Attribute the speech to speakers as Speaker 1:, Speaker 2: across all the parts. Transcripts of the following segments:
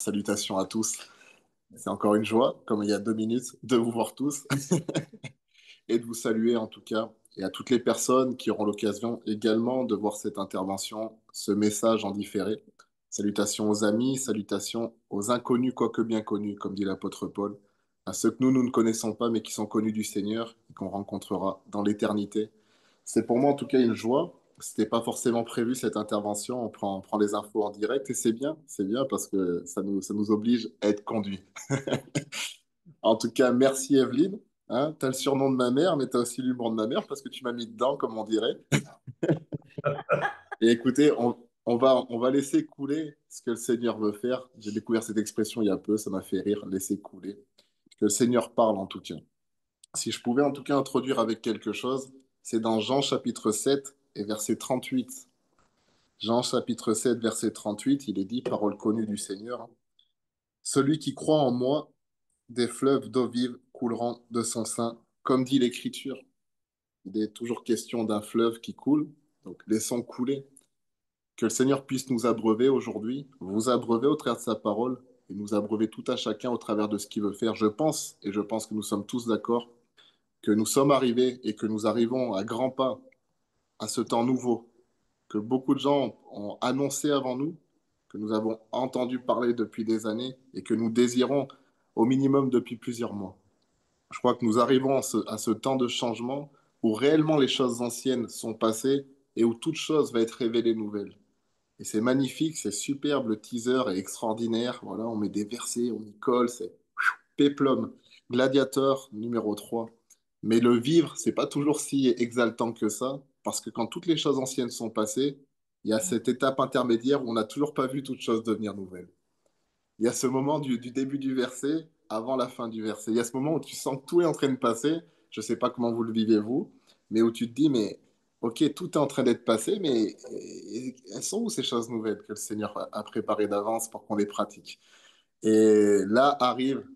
Speaker 1: Salutations à tous. C'est encore une joie, comme il y a 2 minutes, de vous voir tous et de vous saluer en tout cas, et à toutes les personnes qui auront l'occasion également de voir cette intervention, ce message en différé. Salutations aux amis, salutations aux inconnus, quoique bien connus, comme dit l'apôtre Paul, à ceux que nous ne connaissons pas, mais qui sont connus du Seigneur et qu'on rencontrera dans l'éternité. C'est pour moi en tout cas une joie. C'était pas forcément prévu cette intervention. On prend les infos en direct et c'est bien parce que ça nous oblige à être conduits. En tout cas, merci Evelyne. Hein, tu as le surnom de ma mère, mais tu as aussi l'humour de ma mère parce que tu m'as mis dedans, comme on dirait. Et écoutez, on va laisser couler ce que le Seigneur veut faire. J'ai découvert cette expression il y a peu, ça m'a fait rire, laisser couler. Que le Seigneur parle en tout cas. Si je pouvais en tout cas introduire avec quelque chose, c'est dans Jean chapitre 7 et verset 38. Jean chapitre 7, verset 38, il est dit, parole connue du Seigneur, hein. Celui qui croit en moi, des fleuves d'eau vive couleront de son sein, comme dit l'Écriture. Il est toujours question d'un fleuve qui coule, donc laissons couler. Que le Seigneur puisse nous abreuver aujourd'hui, vous abreuver au travers de sa parole, et nous abreuver tout à chacun au travers de ce qu'il veut faire. Je pense, et je pense que nous sommes tous d'accord, que nous sommes arrivés et que nous arrivons à grands pas à ce temps nouveau, que beaucoup de gens ont annoncé avant nous, que nous avons entendu parler depuis des années et que nous désirons au minimum depuis plusieurs mois. Je crois que nous arrivons à ce temps de changement où réellement les choses anciennes sont passées et où toute chose va être révélée nouvelle. Et c'est magnifique, c'est superbe, le teaser est extraordinaire. Voilà, on met des versets, on y colle, c'est péplum. Gladiateur numéro 3. Mais le vivre, c'est pas toujours si exaltant que ça, parce que quand toutes les choses anciennes sont passées, il y a cette étape intermédiaire où on n'a toujours pas vu toute chose devenir nouvelle. Il y a ce moment du début du verset avant la fin du verset. Il y a ce moment où tu sens que tout est en train de passer. Je ne sais pas comment vous le vivez vous, mais où tu te dis, mais ok, tout est en train d'être passé, mais elles sont où ces choses nouvelles que le Seigneur a préparées d'avance pour qu'on les pratique? Et là arrive,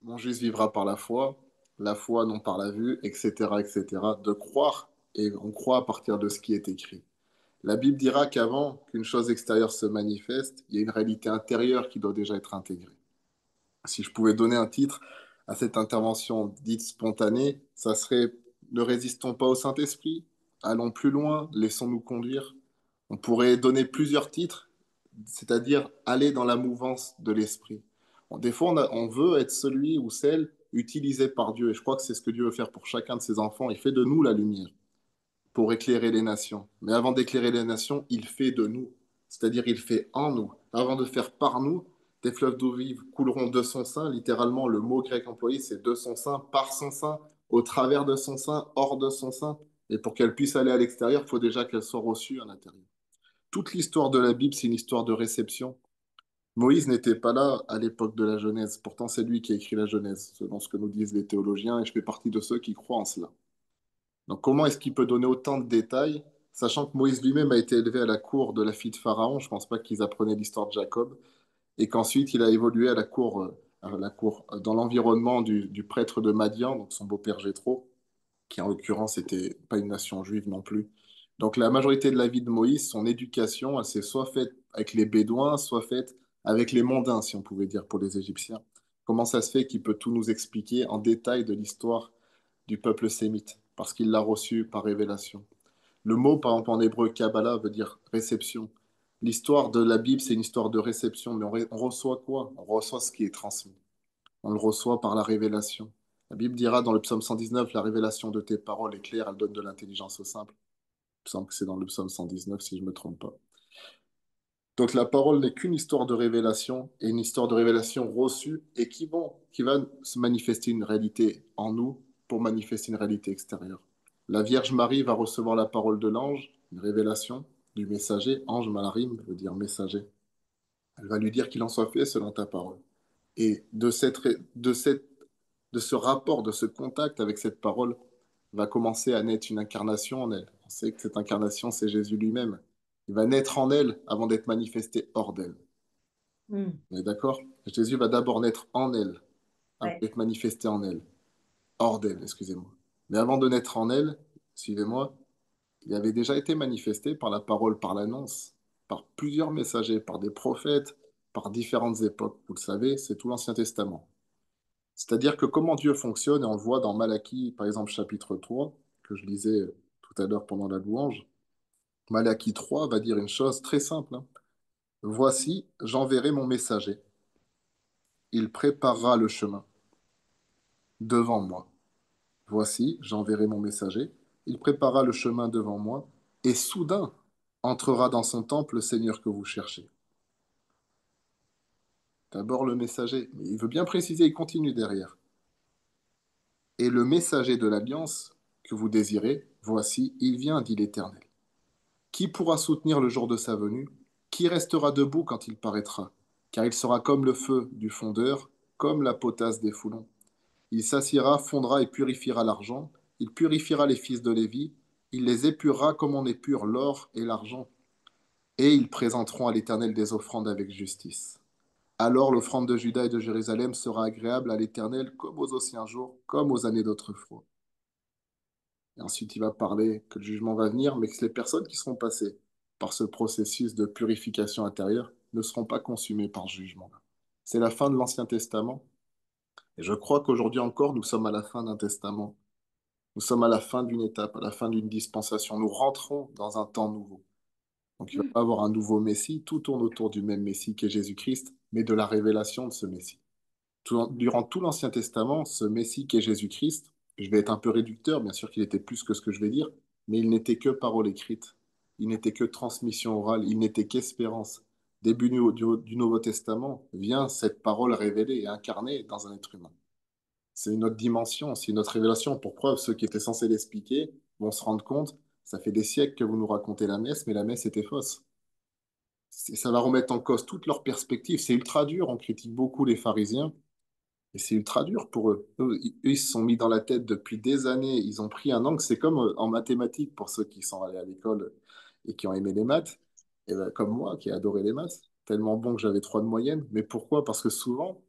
Speaker 1: mon juste vivra par la foi non par la vue, etc., etc., de croire, et on croit à partir de ce qui est écrit. La Bible dira qu'avant qu'une chose extérieure se manifeste, il y a une réalité intérieure qui doit déjà être intégrée. Si je pouvais donner un titre à cette intervention dite spontanée, ça serait Ne résistons pas au Saint-Esprit, allons plus loin, laissons-nous conduire. On pourrait donner plusieurs titres, c'est-à-dire aller dans la mouvance de l'Esprit. Bon, des fois, on veut être celui ou celle utilisé par Dieu, et je crois que c'est ce que Dieu veut faire pour chacun de ses enfants. Il fait de nous la lumière pour éclairer les nations. Mais avant d'éclairer les nations, il fait de nous, c'est-à-dire il fait en nous. Avant de faire par nous, des fleuves d'eau vive couleront de son sein. Littéralement, le mot grec employé, c'est de son sein, par son sein, au travers de son sein, hors de son sein. Et pour qu'elle puisse aller à l'extérieur, il faut déjà qu'elle soit reçue à l'intérieur. Toute l'histoire de la Bible, c'est une histoire de réception. Moïse n'était pas là à l'époque de la Genèse. Pourtant, c'est lui qui a écrit la Genèse, selon ce que nous disent les théologiens, et je fais partie de ceux qui croient en cela. Donc comment est-ce qu'il peut donner autant de détails, sachant que Moïse lui-même a été élevé à la cour de la fille de Pharaon, je ne pense pas qu'ils apprenaient l'histoire de Jacob, et qu'ensuite il a évolué dans l'environnement du prêtre de Madian, donc son beau-père Jéthro, qui en l'occurrence n'était pas une nation juive non plus. Donc la majorité de la vie de Moïse, son éducation, elle s'est soit faite avec les Bédouins, soit faite avec les mondains, si on pouvait dire, pour les Égyptiens. Comment ça se fait qu'il peut tout nous expliquer en détail de l'histoire du peuple sémite? Parce qu'il l'a reçu par révélation. Le mot, par exemple, en hébreu, Kabbalah, veut dire réception. L'histoire de la Bible, c'est une histoire de réception, mais on reçoit quoi? On reçoit ce qui est transmis. On le reçoit par la révélation. La Bible dira dans le psaume 119, la révélation de tes paroles est claire, elle donne de l'intelligence au simple. Il me semble que c'est dans le psaume 119, si je ne me trompe pas. Donc la parole n'est qu'une histoire de révélation et une histoire de révélation reçue et qui va se manifester une réalité en nous pour manifester une réalité extérieure. La Vierge Marie va recevoir la parole de l'ange, une révélation du messager. Ange, malarime, veut dire messager. Elle va lui dire qu'il en soit fait selon ta parole. Et de ce rapport, de ce contact avec cette parole, va commencer à naître une incarnation en elle. On sait que cette incarnation, c'est Jésus lui-même. Il va naître en elle avant d'être manifesté hors d'elle.
Speaker 2: Mm.
Speaker 1: On est d'accord? Jésus va d'abord naître en elle, avant
Speaker 2: Ouais.
Speaker 1: d'être manifesté en elle. Hors d'elle, excusez-moi. Mais avant de naître en elle, suivez-moi, il avait déjà été manifesté par la parole, par l'annonce, par plusieurs messagers, par des prophètes, par différentes époques. Vous le savez, c'est tout l'Ancien Testament. C'est-à-dire que comment Dieu fonctionne, et on le voit dans Malachie, par exemple, chapitre 3, que je lisais tout à l'heure pendant la louange. Malachie 3 va dire une chose très simple, hein. Voici, j'enverrai mon messager. Il préparera le chemin devant moi. Voici, j'enverrai mon messager. Il préparera le chemin devant moi. Et soudain entrera dans son temple le Seigneur que vous cherchez. D'abord le messager. Mais il veut bien préciser, il continue derrière. Et le messager de l'alliance que vous désirez, voici, il vient, dit l'Éternel. Qui pourra soutenir le jour de sa venue? Qui restera debout quand il paraîtra? Car il sera comme le feu du fondeur, comme la potasse des foulons. Il s'assiera, fondra et purifiera l'argent. Il purifiera les fils de Lévi. Il les épurera comme on épure l'or et l'argent. Et ils présenteront à l'Éternel des offrandes avec justice. Alors l'offrande de Juda et de Jérusalem sera agréable à l'Éternel comme aux anciens jours, comme aux années d'autrefois. Et ensuite, il va parler que le jugement va venir, mais que les personnes qui seront passées par ce processus de purification intérieure ne seront pas consumées par ce jugement. C'est la fin de l'Ancien Testament. Et je crois qu'aujourd'hui encore, nous sommes à la fin d'un testament. Nous sommes à la fin d'une étape, à la fin d'une dispensation. Nous rentrons dans un temps nouveau. Donc il ne va pas avoir un nouveau Messie. Tout tourne autour du même Messie qu'est Jésus-Christ, mais de la révélation de ce Messie. Durant tout l'Ancien Testament, ce Messie qu'est Jésus-Christ, je vais être un peu réducteur, bien sûr qu'il était plus que ce que je vais dire, mais il n'était que parole écrite, il n'était que transmission orale, il n'était qu'espérance. Début du Nouveau Testament, vient cette parole révélée et incarnée dans un être humain. C'est une autre dimension, c'est une autre révélation. Pour preuve, ceux qui étaient censés l'expliquer vont se rendre compte, ça fait des siècles que vous nous racontez la messe, mais la messe était fausse. Ça va remettre en cause toute leur perspective. C'est ultra dur, on critique beaucoup les pharisiens, et c'est ultra dur pour eux. Eux, ils se sont mis dans la tête depuis des années. Ils ont pris un angle. C'est comme en mathématiques pour ceux qui sont allés à l'école et qui ont aimé les maths. Et ben, comme moi, qui ai adoré les maths. Tellement bon que j'avais 3 de moyenne. Mais pourquoi? Parce que souvent,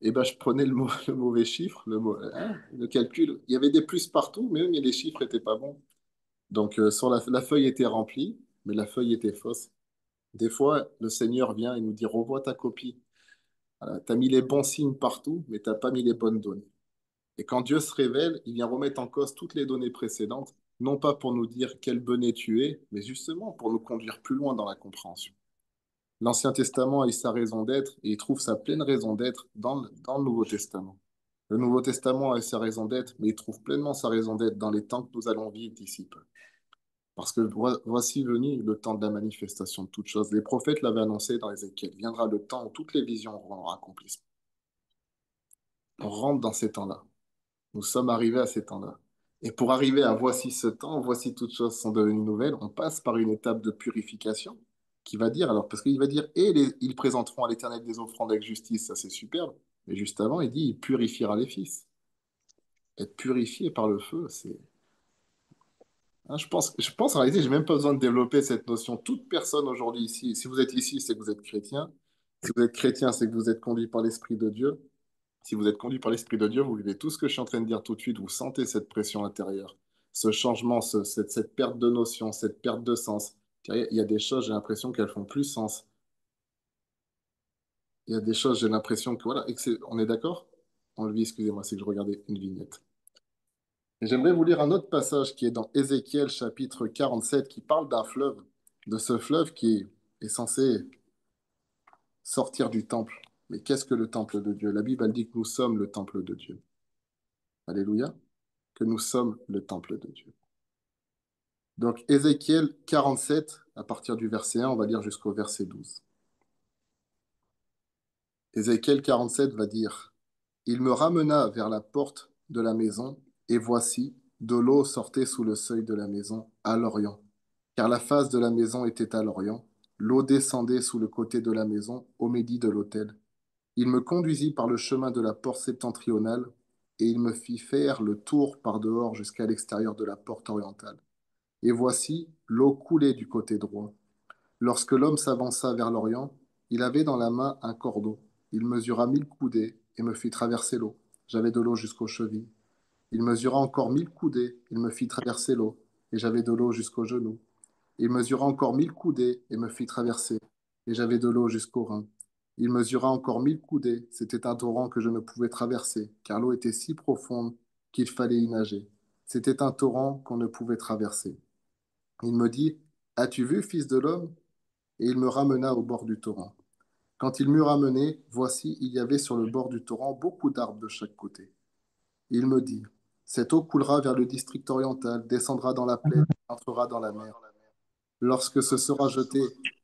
Speaker 1: eh ben, je prenais le mauvais chiffre, le calcul. Il y avait des plus partout, mais les chiffres n'étaient pas bons. Donc, sur la feuille était remplie, mais la feuille était fausse. Des fois, le Seigneur vient et nous dit, revois ta copie. Voilà, tu as mis les bons signes partout, mais tu n'as pas mis les bonnes données. Et quand Dieu se révèle, il vient remettre en cause toutes les données précédentes, non pas pour nous dire quel bonnet tu es, mais justement pour nous conduire plus loin dans la compréhension. L'Ancien Testament a eu sa raison d'être et il trouve sa pleine raison d'être dans le Nouveau Testament. Le Nouveau Testament a eu sa raison d'être, mais il trouve pleinement sa raison d'être dans les temps que nous allons vivre d'ici peu. Parce que voici venu le temps de la manifestation de toutes choses. Les prophètes l'avaient annoncé dans Ézéchiel. Viendra le temps où toutes les visions auront leur accomplissement. On rentre dans ces temps-là. Nous sommes arrivés à ces temps-là. Et pour arriver à voici ce temps, voici toutes choses sont devenues nouvelles, on passe par une étape de purification qui va dire, alors parce qu'il va dire, ils présenteront à l'Éternel des offrandes avec justice, ça c'est superbe, mais juste avant, il dit, il purifiera les fils. Être purifié par le feu, c'est... Hein, je pense en réalité, j'ai même pas besoin de développer cette notion. Toute personne aujourd'hui ici, si vous êtes ici, c'est que vous êtes chrétien. Si vous êtes chrétien, c'est que vous êtes conduit par l'Esprit de Dieu. Si vous êtes conduit par l'Esprit de Dieu, vous vivez tout ce que je suis en train de dire tout de suite, vous sentez cette pression intérieure, ce changement, cette perte de notion, cette perte de sens. Il y a des choses, j'ai l'impression qu'elles font plus sens. Il y a des choses, j'ai l'impression que voilà, on est d'accord? On le vit, excusez-moi, c'est que je regardais une vignette. Et j'aimerais vous lire un autre passage qui est dans Ézéchiel chapitre 47 qui parle d'un fleuve, de ce fleuve qui est censé sortir du temple. Mais qu'est-ce que le temple de Dieu? La Bible, elle dit que nous sommes le temple de Dieu. Alléluia. Que nous sommes le temple de Dieu. Donc Ézéchiel 47, à partir du verset 1, on va lire jusqu'au verset 12. Ézéchiel 47 va dire, il me ramena vers la porte de la maison, et voici, de l'eau sortait sous le seuil de la maison, à l'orient. Car la face de la maison était à l'orient. L'eau descendait sous le côté de la maison, au midi de l'autel. Il me conduisit par le chemin de la porte septentrionale, et il me fit faire le tour par dehors jusqu'à l'extérieur de la porte orientale. Et voici, l'eau coulait du côté droit. Lorsque l'homme s'avança vers l'Orient, il avait dans la main un cordeau. Il mesura 1000 coudées et me fit traverser l'eau. J'avais de l'eau jusqu'aux chevilles. Il mesura encore 1000 coudées, il me fit traverser l'eau, et j'avais de l'eau jusqu'aux genoux. Il mesura encore 1000 coudées et me fit traverser, et j'avais de l'eau jusqu'aux reins. Il mesura encore 1000 coudées. C'était un torrent que je ne pouvais traverser, car l'eau était si profonde qu'il fallait y nager. C'était un torrent qu'on ne pouvait traverser. Il me dit, As-tu vu, fils de l'homme? Et il me ramena au bord du torrent. Quand il m'eut ramené, voici, il y avait sur le bord du torrent beaucoup d'arbres de chaque côté. Il me dit, Cette eau coulera vers le district oriental, descendra dans la plaine, entrera dans la mer. Lorsque ce sera jeté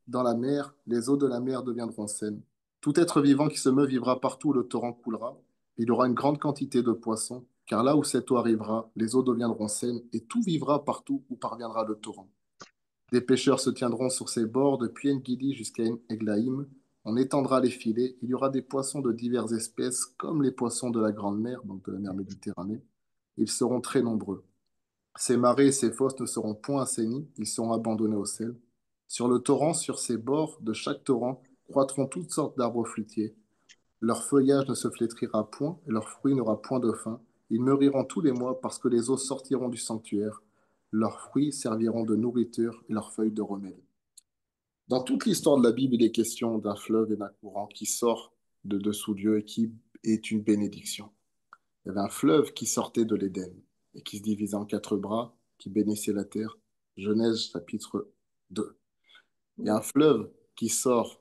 Speaker 1: dans la mer, les eaux de la mer deviendront saines. Tout être vivant qui se meut vivra partout où le torrent coulera. Il y aura une grande quantité de poissons, car là où cette eau arrivera, les eaux deviendront saines, et tout vivra partout où parviendra le torrent. Des pêcheurs se tiendront sur ses bords, depuis En-Gidi jusqu'à Eglaïm. On étendra les filets. Il y aura des poissons de diverses espèces, comme les poissons de la Grande Mer, donc de la mer Méditerranée. Ils seront très nombreux. Ces marais et ces fosses ne seront point assainis, ils seront abandonnés au sel. Sur le torrent, sur ses bords, de chaque torrent, croîtront toutes sortes d'arbres fruitiers. Leur feuillage ne se flétrira point, et leur fruit n'aura point de fin. Ils mûriront tous les mois parce que les eaux sortiront du sanctuaire. Leurs fruits serviront de nourriture et leurs feuilles de remède. Dans toute l'histoire de la Bible, il est question d'un fleuve et d'un courant qui sort de dessous Dieu et qui est une bénédiction. Il y avait un fleuve qui sortait de l'Éden et qui se divisait en quatre bras, qui bénissait la terre. Genèse chapitre 2. Il y a un fleuve qui sort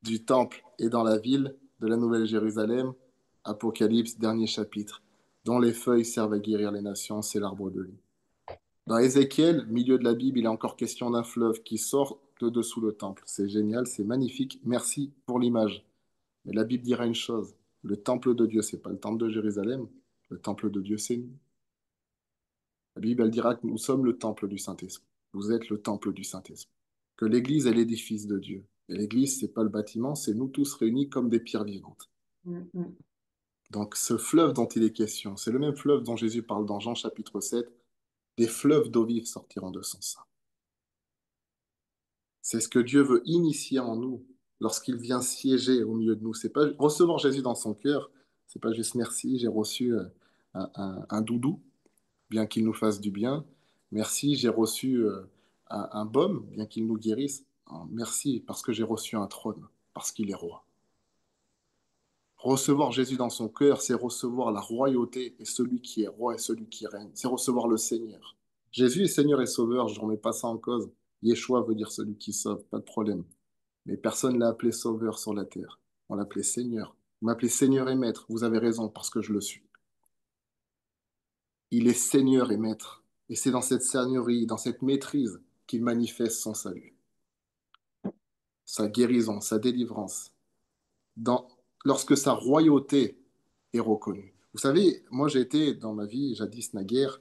Speaker 1: du temple et dans la ville de la Nouvelle Jérusalem. Apocalypse, dernier chapitre, dont les feuilles servent à guérir les nations, c'est l'arbre de vie. Dans Ézéchiel, milieu de la Bible, il est encore question d'un fleuve qui sort de dessous le temple. C'est génial, c'est magnifique. Merci pour l'image. Mais la Bible dira une chose, le temple de Dieu, c'est pas le temple de Jérusalem, le temple de Dieu, c'est nous. La Bible, elle dira que nous sommes le temple du Saint-Esprit. Vous êtes le temple du Saint-Esprit. Que l'Église est l'édifice de Dieu. Et l'Église, c'est pas le bâtiment, c'est nous tous réunis comme des pierres vivantes.
Speaker 2: Mm, mm.
Speaker 1: Donc ce fleuve dont il est question, c'est le même fleuve dont Jésus parle dans Jean chapitre 7. Des fleuves d'eau vive sortiront de son sein. C'est ce que Dieu veut initier en nous lorsqu'il vient siéger au milieu de nous. C'est pas recevoir Jésus dans son cœur, c'est pas juste merci, j'ai reçu un doudou, bien qu'il nous fasse du bien. Merci, j'ai reçu un baume, bien qu'il nous guérisse. Oh, merci, parce que j'ai reçu un trône, parce qu'il est roi. Recevoir Jésus dans son cœur, c'est recevoir la royauté et celui qui est roi et celui qui règne. C'est recevoir le Seigneur. Jésus est Seigneur et Sauveur, je ne remets pas ça en cause. Yeshua veut dire celui qui sauve, pas de problème. Mais personne ne l'a appelé Sauveur sur la terre. On l'appelait Seigneur. Vous m'appelez Seigneur et Maître. Vous avez raison, parce que je le suis. Il est Seigneur et Maître. Et c'est dans cette seigneurie, dans cette maîtrise qu'il manifeste son salut, sa guérison, sa délivrance, dans, lorsque sa royauté est reconnue. Vous savez, moi j'ai été dans ma vie, jadis naguère,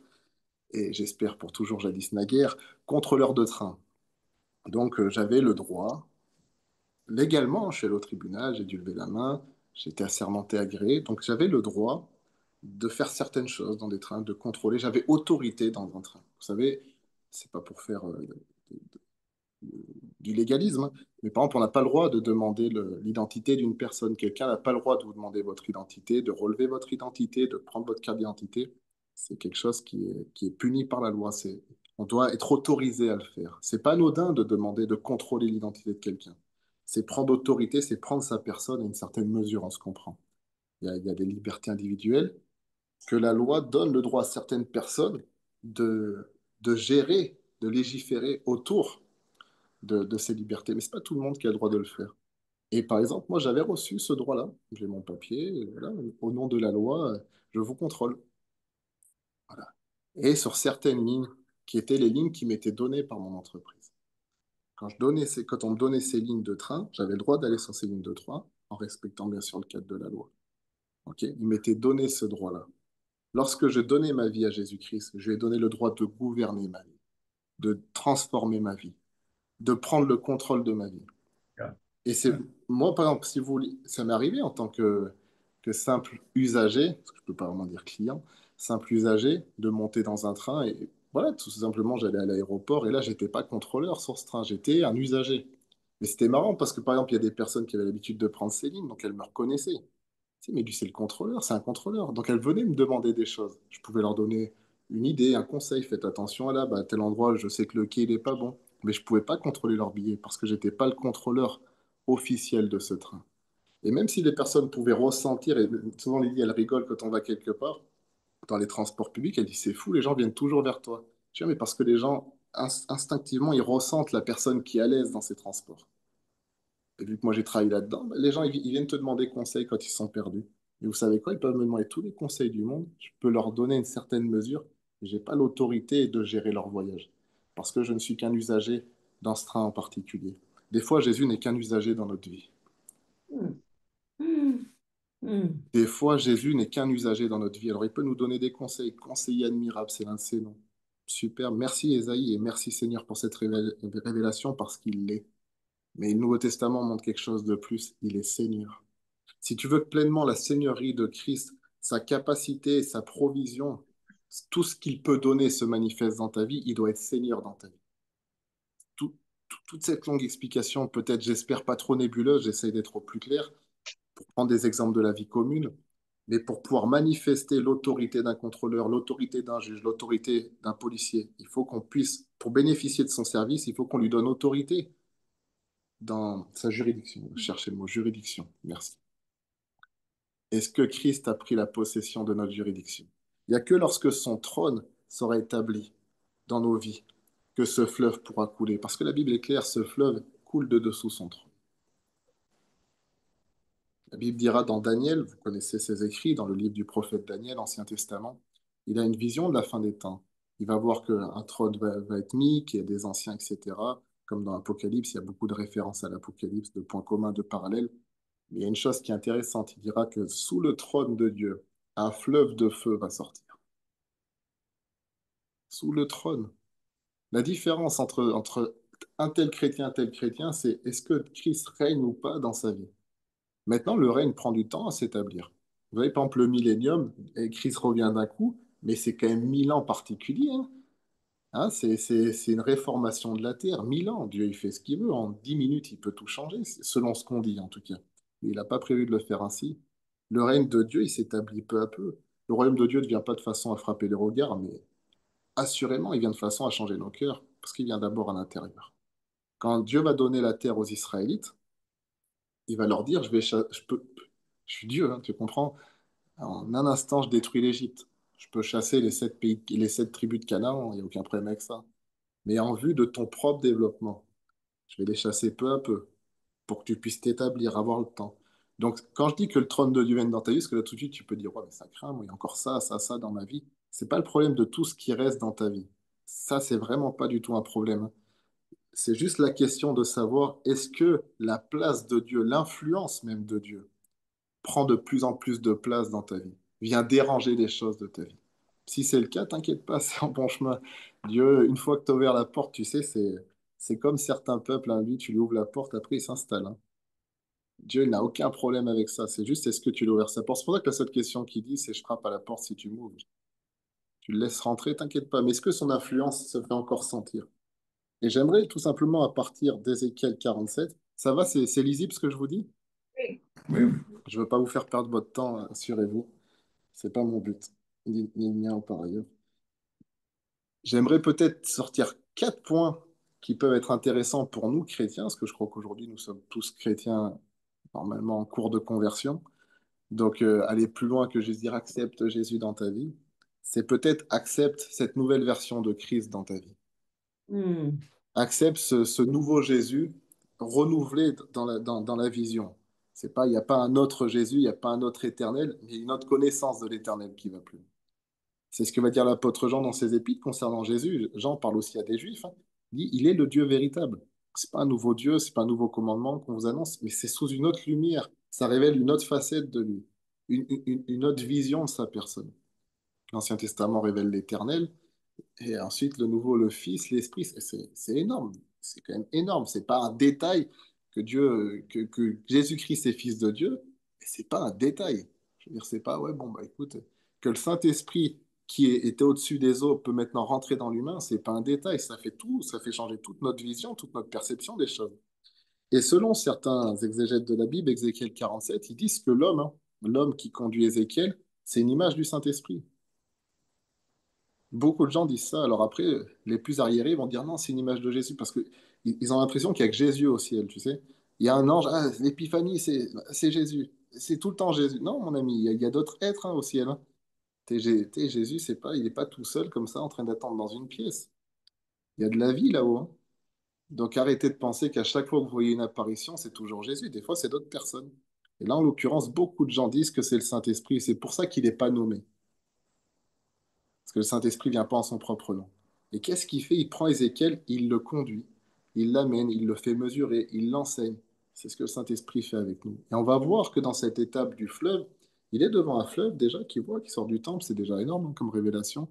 Speaker 1: et j'espère pour toujours jadis naguère, contrôleur de train. Donc j'avais le droit, légalement, je suis allé au tribunal, j'ai dû lever la main, j'étais assermenté agréé, donc j'avais le droit de faire certaines choses dans des trains, de contrôler, j'avais autorité dans un train. Vous savez, c'est pas pour faire du légalisme, hein. Mais par exemple, on n'a pas le droit de demander l'identité d'une personne. Quelqu'un n'a pas le droit de vous demander votre identité, de relever votre identité, de prendre votre carte d'identité. C'est quelque chose qui est puni par la loi. On doit être autorisé à le faire. C'est pas anodin de demander de contrôler l'identité de quelqu'un. C'est prendre autorité, c'est prendre sa personne à une certaine mesure, on se comprend. Il y a des libertés individuelles que la loi donne le droit à certaines personnes de gérer, de légiférer autour de ces libertés. Mais c'est pas tout le monde qui a le droit de le faire. Et par exemple, moi, j'avais reçu ce droit-là. J'ai mon papier, et voilà, au nom de la loi, je vous contrôle. Voilà. Et sur certaines lignes, qui étaient les lignes qui m'étaient données par mon entreprise. Quand on me donnait ces lignes de train, j'avais le droit d'aller sur ces lignes de train, en respectant bien sûr le cadre de la loi. Ok. Ils m'étaient donné ce droit-là. Lorsque je donnais ma vie à Jésus-Christ, je lui ai donné le droit de gouverner ma vie, de transformer ma vie, de prendre le contrôle de ma vie.
Speaker 2: Yeah.
Speaker 1: Et c'est moi, par exemple, si vous voulez, ça m'est arrivé en tant que simple usager, parce que je peux pas vraiment dire client, simple usager, de monter dans un train et voilà, tout simplement, j'allais à l'aéroport et là, j'étais pas contrôleur sur ce train, j'étais un usager. Mais c'était marrant parce que par exemple, il y a des personnes qui avaient l'habitude de prendre ces lignes, donc elles me reconnaissaient. Tu sais, mais lui, c'est le contrôleur, c'est un contrôleur. Donc elles venaient me demander des choses. Je pouvais leur donner une idée, un conseil, faites attention à là, bah, à tel endroit, je sais que le quai, il est pas bon. Mais je pouvais pas contrôler leur billet parce que j'étais pas le contrôleur officielle de ce train. Et même si les personnes pouvaient ressentir, et souvent Lydie, elle rigole quand on va quelque part, dans les transports publics, elle dit, c'est fou, les gens viennent toujours vers toi. Tu vois, mais parce que les gens, instinctivement, ils ressentent la personne qui est à l'aise dans ces transports. Et vu que moi j'ai travaillé là-dedans, bah, les gens ils viennent te demander conseil quand ils sont perdus. Et vous savez quoi? Ils peuvent me demander tous les conseils du monde. Je peux leur donner une certaine mesure. J'ai pas l'autorité de gérer leur voyage. Parce que je ne suis qu'un usager dans ce train en particulier. Des fois, Jésus n'est qu'un usager dans notre vie.
Speaker 2: Mm. Mm. Mm.
Speaker 1: Des fois, Jésus n'est qu'un usager dans notre vie. Alors, il peut nous donner des conseils. Conseiller admirable, c'est l'un de ses noms. Super. Merci, Ésaïe, et merci, Seigneur, pour cette révélation, parce qu'il l'est. Mais le Nouveau Testament montre quelque chose de plus. Il est Seigneur. Si tu veux que pleinement la seigneurie de Christ, sa capacité, sa provision, tout ce qu'il peut donner se manifeste dans ta vie, il doit être Seigneur dans ta vie. Toute cette longue explication, peut-être, j'espère, pas trop nébuleuse, j'essaie d'être au plus clair, pour prendre des exemples de la vie commune, mais pour pouvoir manifester l'autorité d'un contrôleur, l'autorité d'un juge, l'autorité d'un policier, il faut qu'on puisse, pour bénéficier de son service, il faut qu'on lui donne autorité dans sa juridiction. Cherchez le mot juridiction. Merci. Est-ce que Christ a pris la possession de notre juridiction? Il n'y a que lorsque son trône sera établi dans nos vies que ce fleuve pourra couler. Parce que la Bible est claire, ce fleuve coule de dessous son trône. La Bible dira dans Daniel, vous connaissez ses écrits, dans le livre du prophète Daniel, Ancien Testament, il a une vision de la fin des temps. Il va voir qu'un trône va être mis, qu'il y a des anciens, etc. Comme dans l'Apocalypse, il y a beaucoup de références à l'Apocalypse, de points communs, de parallèles. Mais il y a une chose qui est intéressante, il dira que sous le trône de Dieu, un fleuve de feu va sortir. Sous le trône. La différence entre un tel chrétien, c'est est-ce que Christ règne ou pas dans sa vie? Maintenant, le règne prend du temps à s'établir. Vous voyez, par exemple, le millénium, et Christ revient d'un coup, mais c'est quand même 1000 ans particuliers. Hein. Hein, c'est une réformation de la terre. 1000 ans, Dieu il fait ce qu'il veut. En 10 minutes, il peut tout changer, selon ce qu'on dit en tout cas. Mais il n'a pas prévu de le faire ainsi. Le règne de Dieu, il s'établit peu à peu. Le royaume de Dieu ne vient pas de façon à frapper les regards, mais assurément, il vient de façon à changer nos cœurs, parce qu'il vient d'abord à l'intérieur. Quand Dieu va donner la terre aux Israélites, il va leur dire, je suis Dieu, hein, tu comprends? En un instant, je détruis l'Égypte. Je peux chasser les 7 pays, les 7 tribus de Canaan, il n'y a aucun problème avec ça. Mais en vue de ton propre développement, je vais les chasser peu à peu pour que tu puisses t'établir, avoir le temps. Donc, quand je dis que le trône de Dieu vient dans ta vie, parce que là, tout de suite, tu peux dire, ouais, mais ça craint, moi, il y a encore ça dans ma vie. C'est pas le problème de tout ce qui reste dans ta vie. Ça, c'est vraiment pas du tout un problème. Hein. C'est juste la question de savoir est-ce que la place de Dieu, l'influence même de Dieu, prend de plus en plus de place dans ta vie, vient déranger des choses de ta vie. Si c'est le cas, t'inquiète pas, c'est en bon chemin. Dieu, une fois que tu as ouvert la porte, tu sais, c'est comme certains peuples, hein, lui, tu lui ouvres la porte, après il s'installe. Hein. Dieu il n'a aucun problème avec ça. C'est juste, est-ce que tu lui ouvres sa porte? C'est pour ça que la seule question qu'il dit, c'est je frappe à la porte si tu m'ouvres. Tu le laisses rentrer, t'inquiète pas. Mais est-ce que son influence se fait encore sentir? Et j'aimerais tout simplement, à partir d'Ézéchiel 47, ça va, c'est lisible ce que je vous dis?
Speaker 2: Oui. Oui, oui.
Speaker 1: Je ne veux pas vous faire perdre votre temps, assurez-vous. C'est pas mon but, ni le mien par ailleurs. J'aimerais peut-être sortir 4 points qui peuvent être intéressants pour nous, chrétiens, parce que je crois qu'aujourd'hui, nous sommes tous chrétiens, normalement en cours de conversion. Donc, aller plus loin que juste dire accepte Jésus dans ta vie, c'est peut-être accepte cette nouvelle version de Christ dans ta vie.
Speaker 2: Mm.
Speaker 1: Accepte ce nouveau Jésus renouvelé dans la vision. C'est pas, il n'y a pas un autre Jésus, il n'y a pas un autre éternel, mais une autre connaissance de l'éternel qui va plus loin. C'est ce que va dire l'apôtre Jean dans ses épîtres concernant Jésus. Jean parle aussi à des Juifs. Hein. Il dit, il est le Dieu véritable. C'est pas un nouveau Dieu, c'est pas un nouveau commandement qu'on vous annonce, mais c'est sous une autre lumière. Ça révèle une autre facette de lui, une autre vision de sa personne. L'Ancien Testament révèle l'Éternel, et ensuite le Nouveau, le Fils, l'Esprit. C'est énorme. C'est quand même énorme. C'est pas un détail que Dieu, que Jésus-Christ est Fils de Dieu. Et c'est pas un détail. Je veux dire, c'est pas, ouais, bon, bah écoute, que le Saint-Esprit était au-dessus des eaux peut maintenant rentrer dans l'humain, c'est pas un détail. Ça fait tout, ça fait changer toute notre vision, toute notre perception des choses. Et selon certains exégètes de la Bible, Ézéchiel 47, ils disent que l'homme, hein, l'homme qui conduit Ézéchiel, c'est une image du Saint-Esprit. Beaucoup de gens disent ça. Alors après, les plus arriérés vont dire non, c'est une image de Jésus parce que ils ont l'impression qu'il n'y a que Jésus au ciel, tu sais. Il y a un ange, ah, l'épiphanie, c'est Jésus. C'est tout le temps Jésus. Non, mon ami, il y a d'autres êtres hein, au ciel. Hein. Jésus, c'est pas, il n'est pas tout seul comme ça en train d'attendre dans une pièce. Il y a de la vie là-haut. Hein. Donc arrêtez de penser qu'à chaque fois que vous voyez une apparition, c'est toujours Jésus. Des fois, c'est d'autres personnes. Et là, en l'occurrence, beaucoup de gens disent que c'est le Saint-Esprit. C'est pour ça qu'il n'est pas nommé. Parce que le Saint-Esprit vient pas en son propre nom. Et qu'est-ce qu'il fait? Il prend Ézéchiel, il le conduit, il l'amène, il le fait mesurer, il l'enseigne. C'est ce que le Saint-Esprit fait avec nous. Et on va voir que dans cette étape du fleuve, il est devant un fleuve déjà qui voit, qui sort du temple, c'est déjà énorme hein, comme révélation.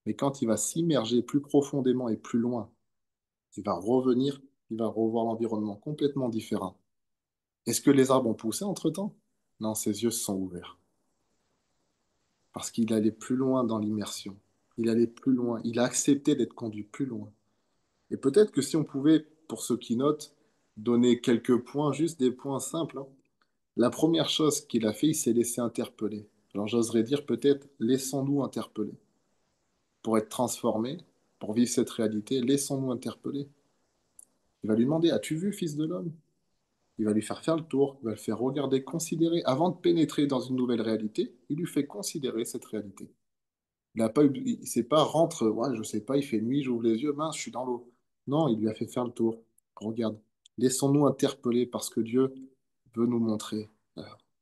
Speaker 1: Mais quand il va s'immerger plus profondément et plus loin, il va revenir, il va revoir l'environnement complètement différent. Est-ce que les arbres ont poussé entre-temps? Non, ses yeux se sont ouverts. Parce qu'il allait plus loin dans l'immersion. Il allait plus loin. Il a accepté d'être conduit plus loin. Et peut-être que si on pouvait, pour ceux qui notent, donner quelques points, juste des points simples. Hein. La première chose qu'il a fait, il s'est laissé interpeller. Alors j'oserais dire peut-être, laissons-nous interpeller. Pour être transformés, pour vivre cette réalité, laissons-nous interpeller. Il va lui demander, as-tu vu, fils de l'homme? Il va lui faire le tour, il va le faire regarder, considérer. Avant de pénétrer dans une nouvelle réalité, il lui fait considérer cette réalité. Il a pas eu, il s'est pas rentre, ouais, je sais pas, il fait nuit, j'ouvre les yeux, mince, je suis dans l'eau. Non, il lui a fait faire le tour. Regarde, laissons-nous interpeller parce que Dieu veut nous montrer.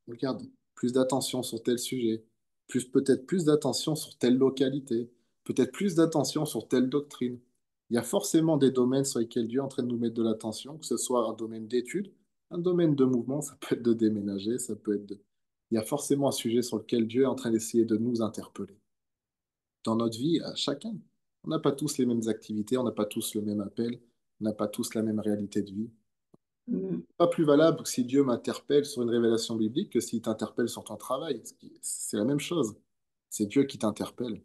Speaker 1: Regarde, plus d'attention sur tel sujet, plus peut-être plus d'attention sur telle localité, peut-être plus d'attention sur telle doctrine. Il y a forcément des domaines sur lesquels Dieu est en train de nous mettre de l'attention, que ce soit un domaine d'étude, un domaine de mouvement, ça peut être de déménager, ça peut être de... Il y a forcément un sujet sur lequel Dieu est en train d'essayer de nous interpeller dans notre vie, à chacun. On n'a pas tous les mêmes activités, on n'a pas tous le même appel, on n'a pas tous la même réalité de vie.
Speaker 2: mm,
Speaker 1: Pas plus valable que si Dieu m'interpelle sur une révélation biblique que s'il t'interpelle sur ton travail. C'est la même chose. C'est Dieu qui t'interpelle.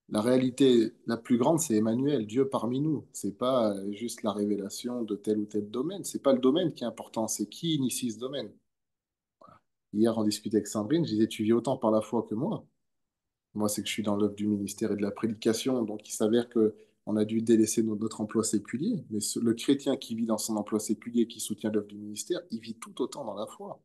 Speaker 1: La réalité la plus grande, c'est Emmanuel, Dieu parmi nous. C'est pas juste la révélation de tel ou tel domaine. C'est pas le domaine qui est important, c'est qui initie ce domaine. Hier, on discutait avec Sandrine, je disais, tu vis autant par la foi que moi. Moi, c'est que je suis dans l'œuvre du ministère et de la prédication, donc il s'avère que on a dû délaisser notre emploi séculier, mais le chrétien qui vit dans son emploi séculier, qui soutient l'œuvre du ministère, il vit tout autant dans la foi.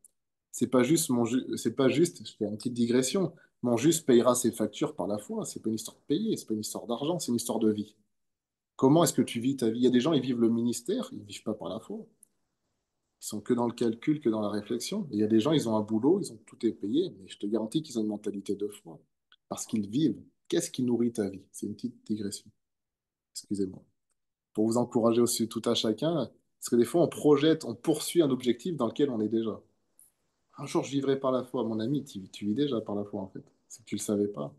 Speaker 1: C'est pas juste, je fais une petite digression, mon juste payera ses factures par la foi. C'est pas une histoire de payer, c'est pas une histoire d'argent, c'est une histoire de vie. Comment est-ce que tu vis ta vie? Il y a des gens, ils vivent le ministère, ils vivent pas par la foi. Ils sont que dans le calcul, que dans la réflexion. Et il y a des gens, ils ont un boulot, ils ont tout est payé, mais je te garantis qu'ils ont une mentalité de foi. Parce qu'ils vivent. Qu'est-ce qui nourrit ta vie? C'est une petite digression. Excusez-moi. Pour vous encourager aussi tout à chacun, parce que des fois, on projette, on poursuit un objectif dans lequel on est déjà. Un jour, je vivrai par la foi. Mon ami, tu vis déjà par la foi, en fait. C'est que tu ne le savais pas.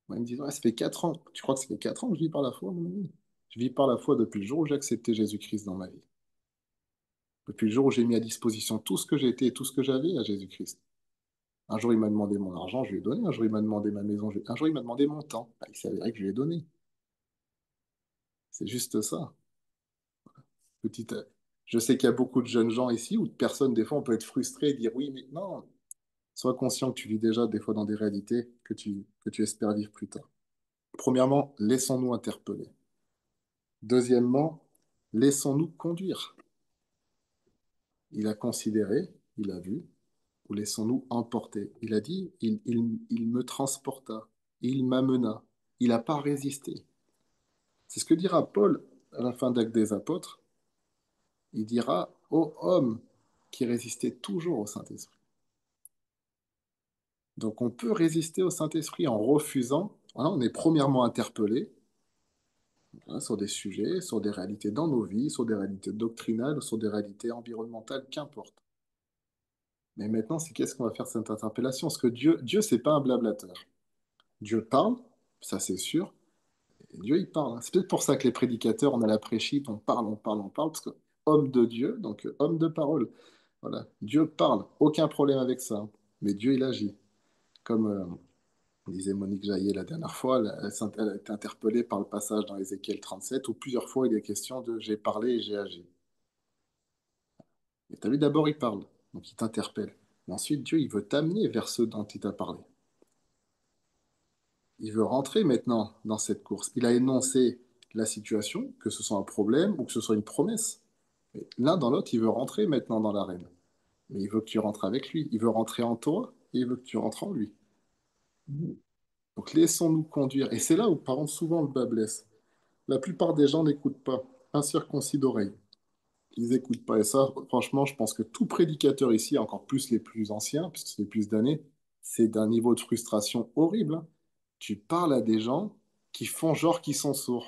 Speaker 1: Moi, ils me disent, ouais, ça fait 4 ans. Tu crois que ça fait 4 ans que je vis par la foi, mon ami? Je vis par la foi depuis le jour où j'ai accepté Jésus-Christ dans ma vie. Depuis le jour où j'ai mis à disposition tout ce que j'étais et tout ce que j'avais à Jésus-Christ. Un jour, il m'a demandé mon argent, je lui ai donné. Un jour, il m'a demandé ma maison. Un jour, il m'a demandé mon temps. Bah, il s'est avéré que je lui ai donné. C'est juste ça. Petite... Je sais qu'il y a beaucoup de jeunes gens ici ou de personnes, des fois, on peut être frustré et dire oui, mais non. Sois conscient que tu vis déjà des fois dans des réalités que tu espères vivre plus tard. Premièrement, laissons-nous interpeller. Deuxièmement, laissons-nous conduire. Il a considéré, il a vu, ou laissons-nous emporter. Il a dit, il me transporta, il m'amena, il n'a pas résisté. C'est ce que dira Paul à la fin d'Actes des Apôtres. Il dira, ô homme qui résistait toujours au Saint-Esprit. Donc on peut résister au Saint-Esprit en refusant, voilà, on est premièrement interpellé voilà, sur des sujets, sur des réalités dans nos vies, sur des réalités doctrinales, sur des réalités environnementales, qu'importe. Mais maintenant, c'est qu'est-ce qu'on va faire de cette interpellation? Parce que Dieu, c'est pas un blablateur. Dieu parle, ça c'est sûr, et Dieu, il parle. Hein. C'est peut-être pour ça que les prédicateurs, on a la prêchite, on parle, on parle, on parle, parce que homme de Dieu, donc homme de parole. Voilà, Dieu parle, aucun problème avec ça. Hein. Mais Dieu, il agit. Comme disait Monique Jaillet la dernière fois, elle a été interpellée par le passage dans Ézéchiel 37, où plusieurs fois il est question de j'ai parlé et j'ai agi. Et tu as vu, d'abord il parle, donc il t'interpelle. Mais ensuite, Dieu, il veut t'amener vers ceux dont il t'a parlé. Il veut rentrer maintenant dans cette course. Il a énoncé la situation, que ce soit un problème ou que ce soit une promesse. Et l'un dans l'autre, il veut rentrer maintenant dans l'arène. Mais il veut que tu rentres avec lui. Il veut rentrer en toi et il veut que tu rentres en lui. Donc laissons-nous conduire. Et c'est là où, par contre, souvent le bas blesse. La plupart des gens n'écoutent pas. Incirconcis d'oreille. Ils n'écoutent pas. Et ça, franchement, je pense que tout prédicateur ici, encore plus les plus anciens, puisque c'est plus d'années, c'est d'un niveau de frustration horrible, hein. Tu parles à des gens qui font genre qu'ils sont sourds.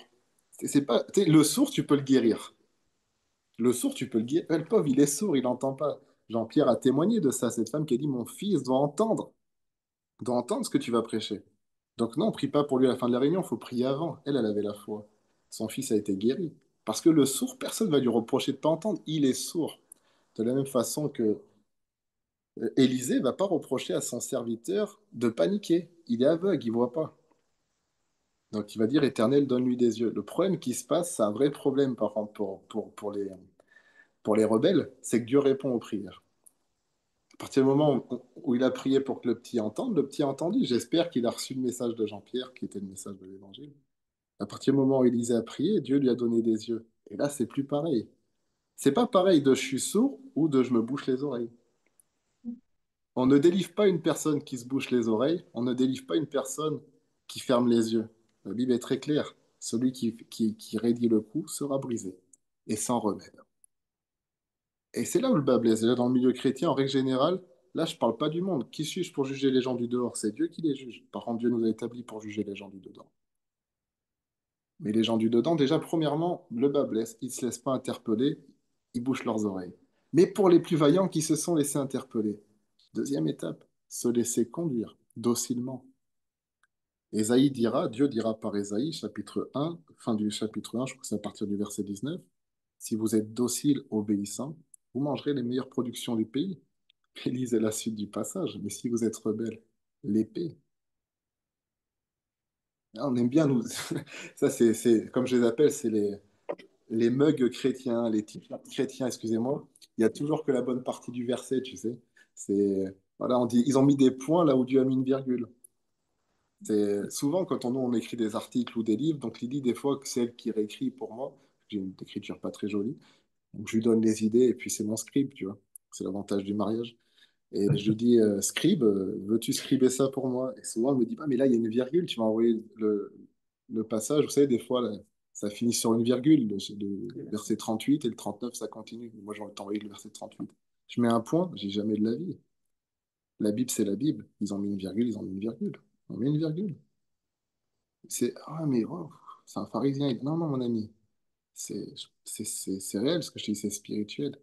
Speaker 1: C'est pas, tu sais, le sourd, tu peux le guérir. Le sourd, tu peux le guérir. Le pauvre, il est sourd, il n'entend pas. Jean-Pierre a témoigné de ça, cette femme qui a dit, mon fils doit entendre ce que tu vas prêcher. Donc non, on prie pas pour lui à la fin de la réunion, il faut prier avant. Elle, elle avait la foi. Son fils a été guéri. Parce que le sourd, personne ne va lui reprocher de ne pas entendre. Il est sourd. De la même façon que Élisée ne va pas reprocher à son serviteur de paniquer. Il est aveugle, il ne voit pas. Donc il va dire, Éternel, donne-lui des yeux. Le problème qui se passe, c'est un vrai problème par contre pour les rebelles, c'est que Dieu répond aux prières. À partir du moment où il a prié pour que le petit entende, le petit a entendu. J'espère qu'il a reçu le message de Jean-Pierre, qui était le message de l'Évangile. À partir du moment où Élisée a prié, Dieu lui a donné des yeux. Et là, c'est plus pareil. C'est pas pareil de je suis sourd ou de je me bouche les oreilles. On ne délivre pas une personne qui se bouche les oreilles, on ne délivre pas une personne qui ferme les yeux. La Bible est très claire. Celui qui raidit le cou sera brisé et sans remède. Et c'est là où le bas blesse. Déjà dans le milieu chrétien, en règle générale, là, je parle pas du monde. Qui suis-je pour juger les gens du dehors? C'est Dieu qui les juge. Par contre, Dieu nous a établis pour juger les gens du dedans. Mais les gens du dedans, déjà, premièrement, le bas blesse. Ils ne se laissent pas interpeller, ils bouchent leurs oreilles. Mais pour les plus vaillants qui se sont laissés interpeller, deuxième étape, se laisser conduire docilement. Ésaïe dira, Dieu dira par Ésaïe, chapitre 1, fin du chapitre 1, je crois que c'est à partir du verset 19, si vous êtes docile, obéissant, vous mangerez les meilleures productions du pays. Et lisez la suite du passage. Mais si vous êtes rebelle, l'épée. Ah, on aime bien nous. Ça, comme je les appelle, c'est les mugs chrétiens, les t-shirts chrétiens, excusez-moi. Il y a toujours que la bonne partie du verset, tu sais. Voilà, on dit, ils ont mis des points là où Dieu a mis une virgule. C'est souvent quand on écrit des articles ou des livres, donc Lydie, des fois, c'est elle qui réécrit pour moi. J'ai une écriture pas très jolie. Donc je lui donne les idées et puis c'est mon scribe, tu vois. C'est l'avantage du mariage. Et je lui dis, scribe, veux-tu scriber ça pour moi? Et souvent, elle me dit, ah, mais là, il y a une virgule, tu m'as envoyé le passage. Vous savez, des fois, là, ça finit sur une virgule, le verset 38 et le 39 ça continue. Moi, j'ai envie de t'envoyer le verset 38. Je mets un point, j'ai jamais de la vie. La Bible, c'est la Bible. Ils ont mis une virgule, ils ont mis une virgule. On met une virgule. Ah, mais oh, c'est un pharisien. Non, non, mon ami, c'est c'est réel ce que je te dis, c'est spirituel.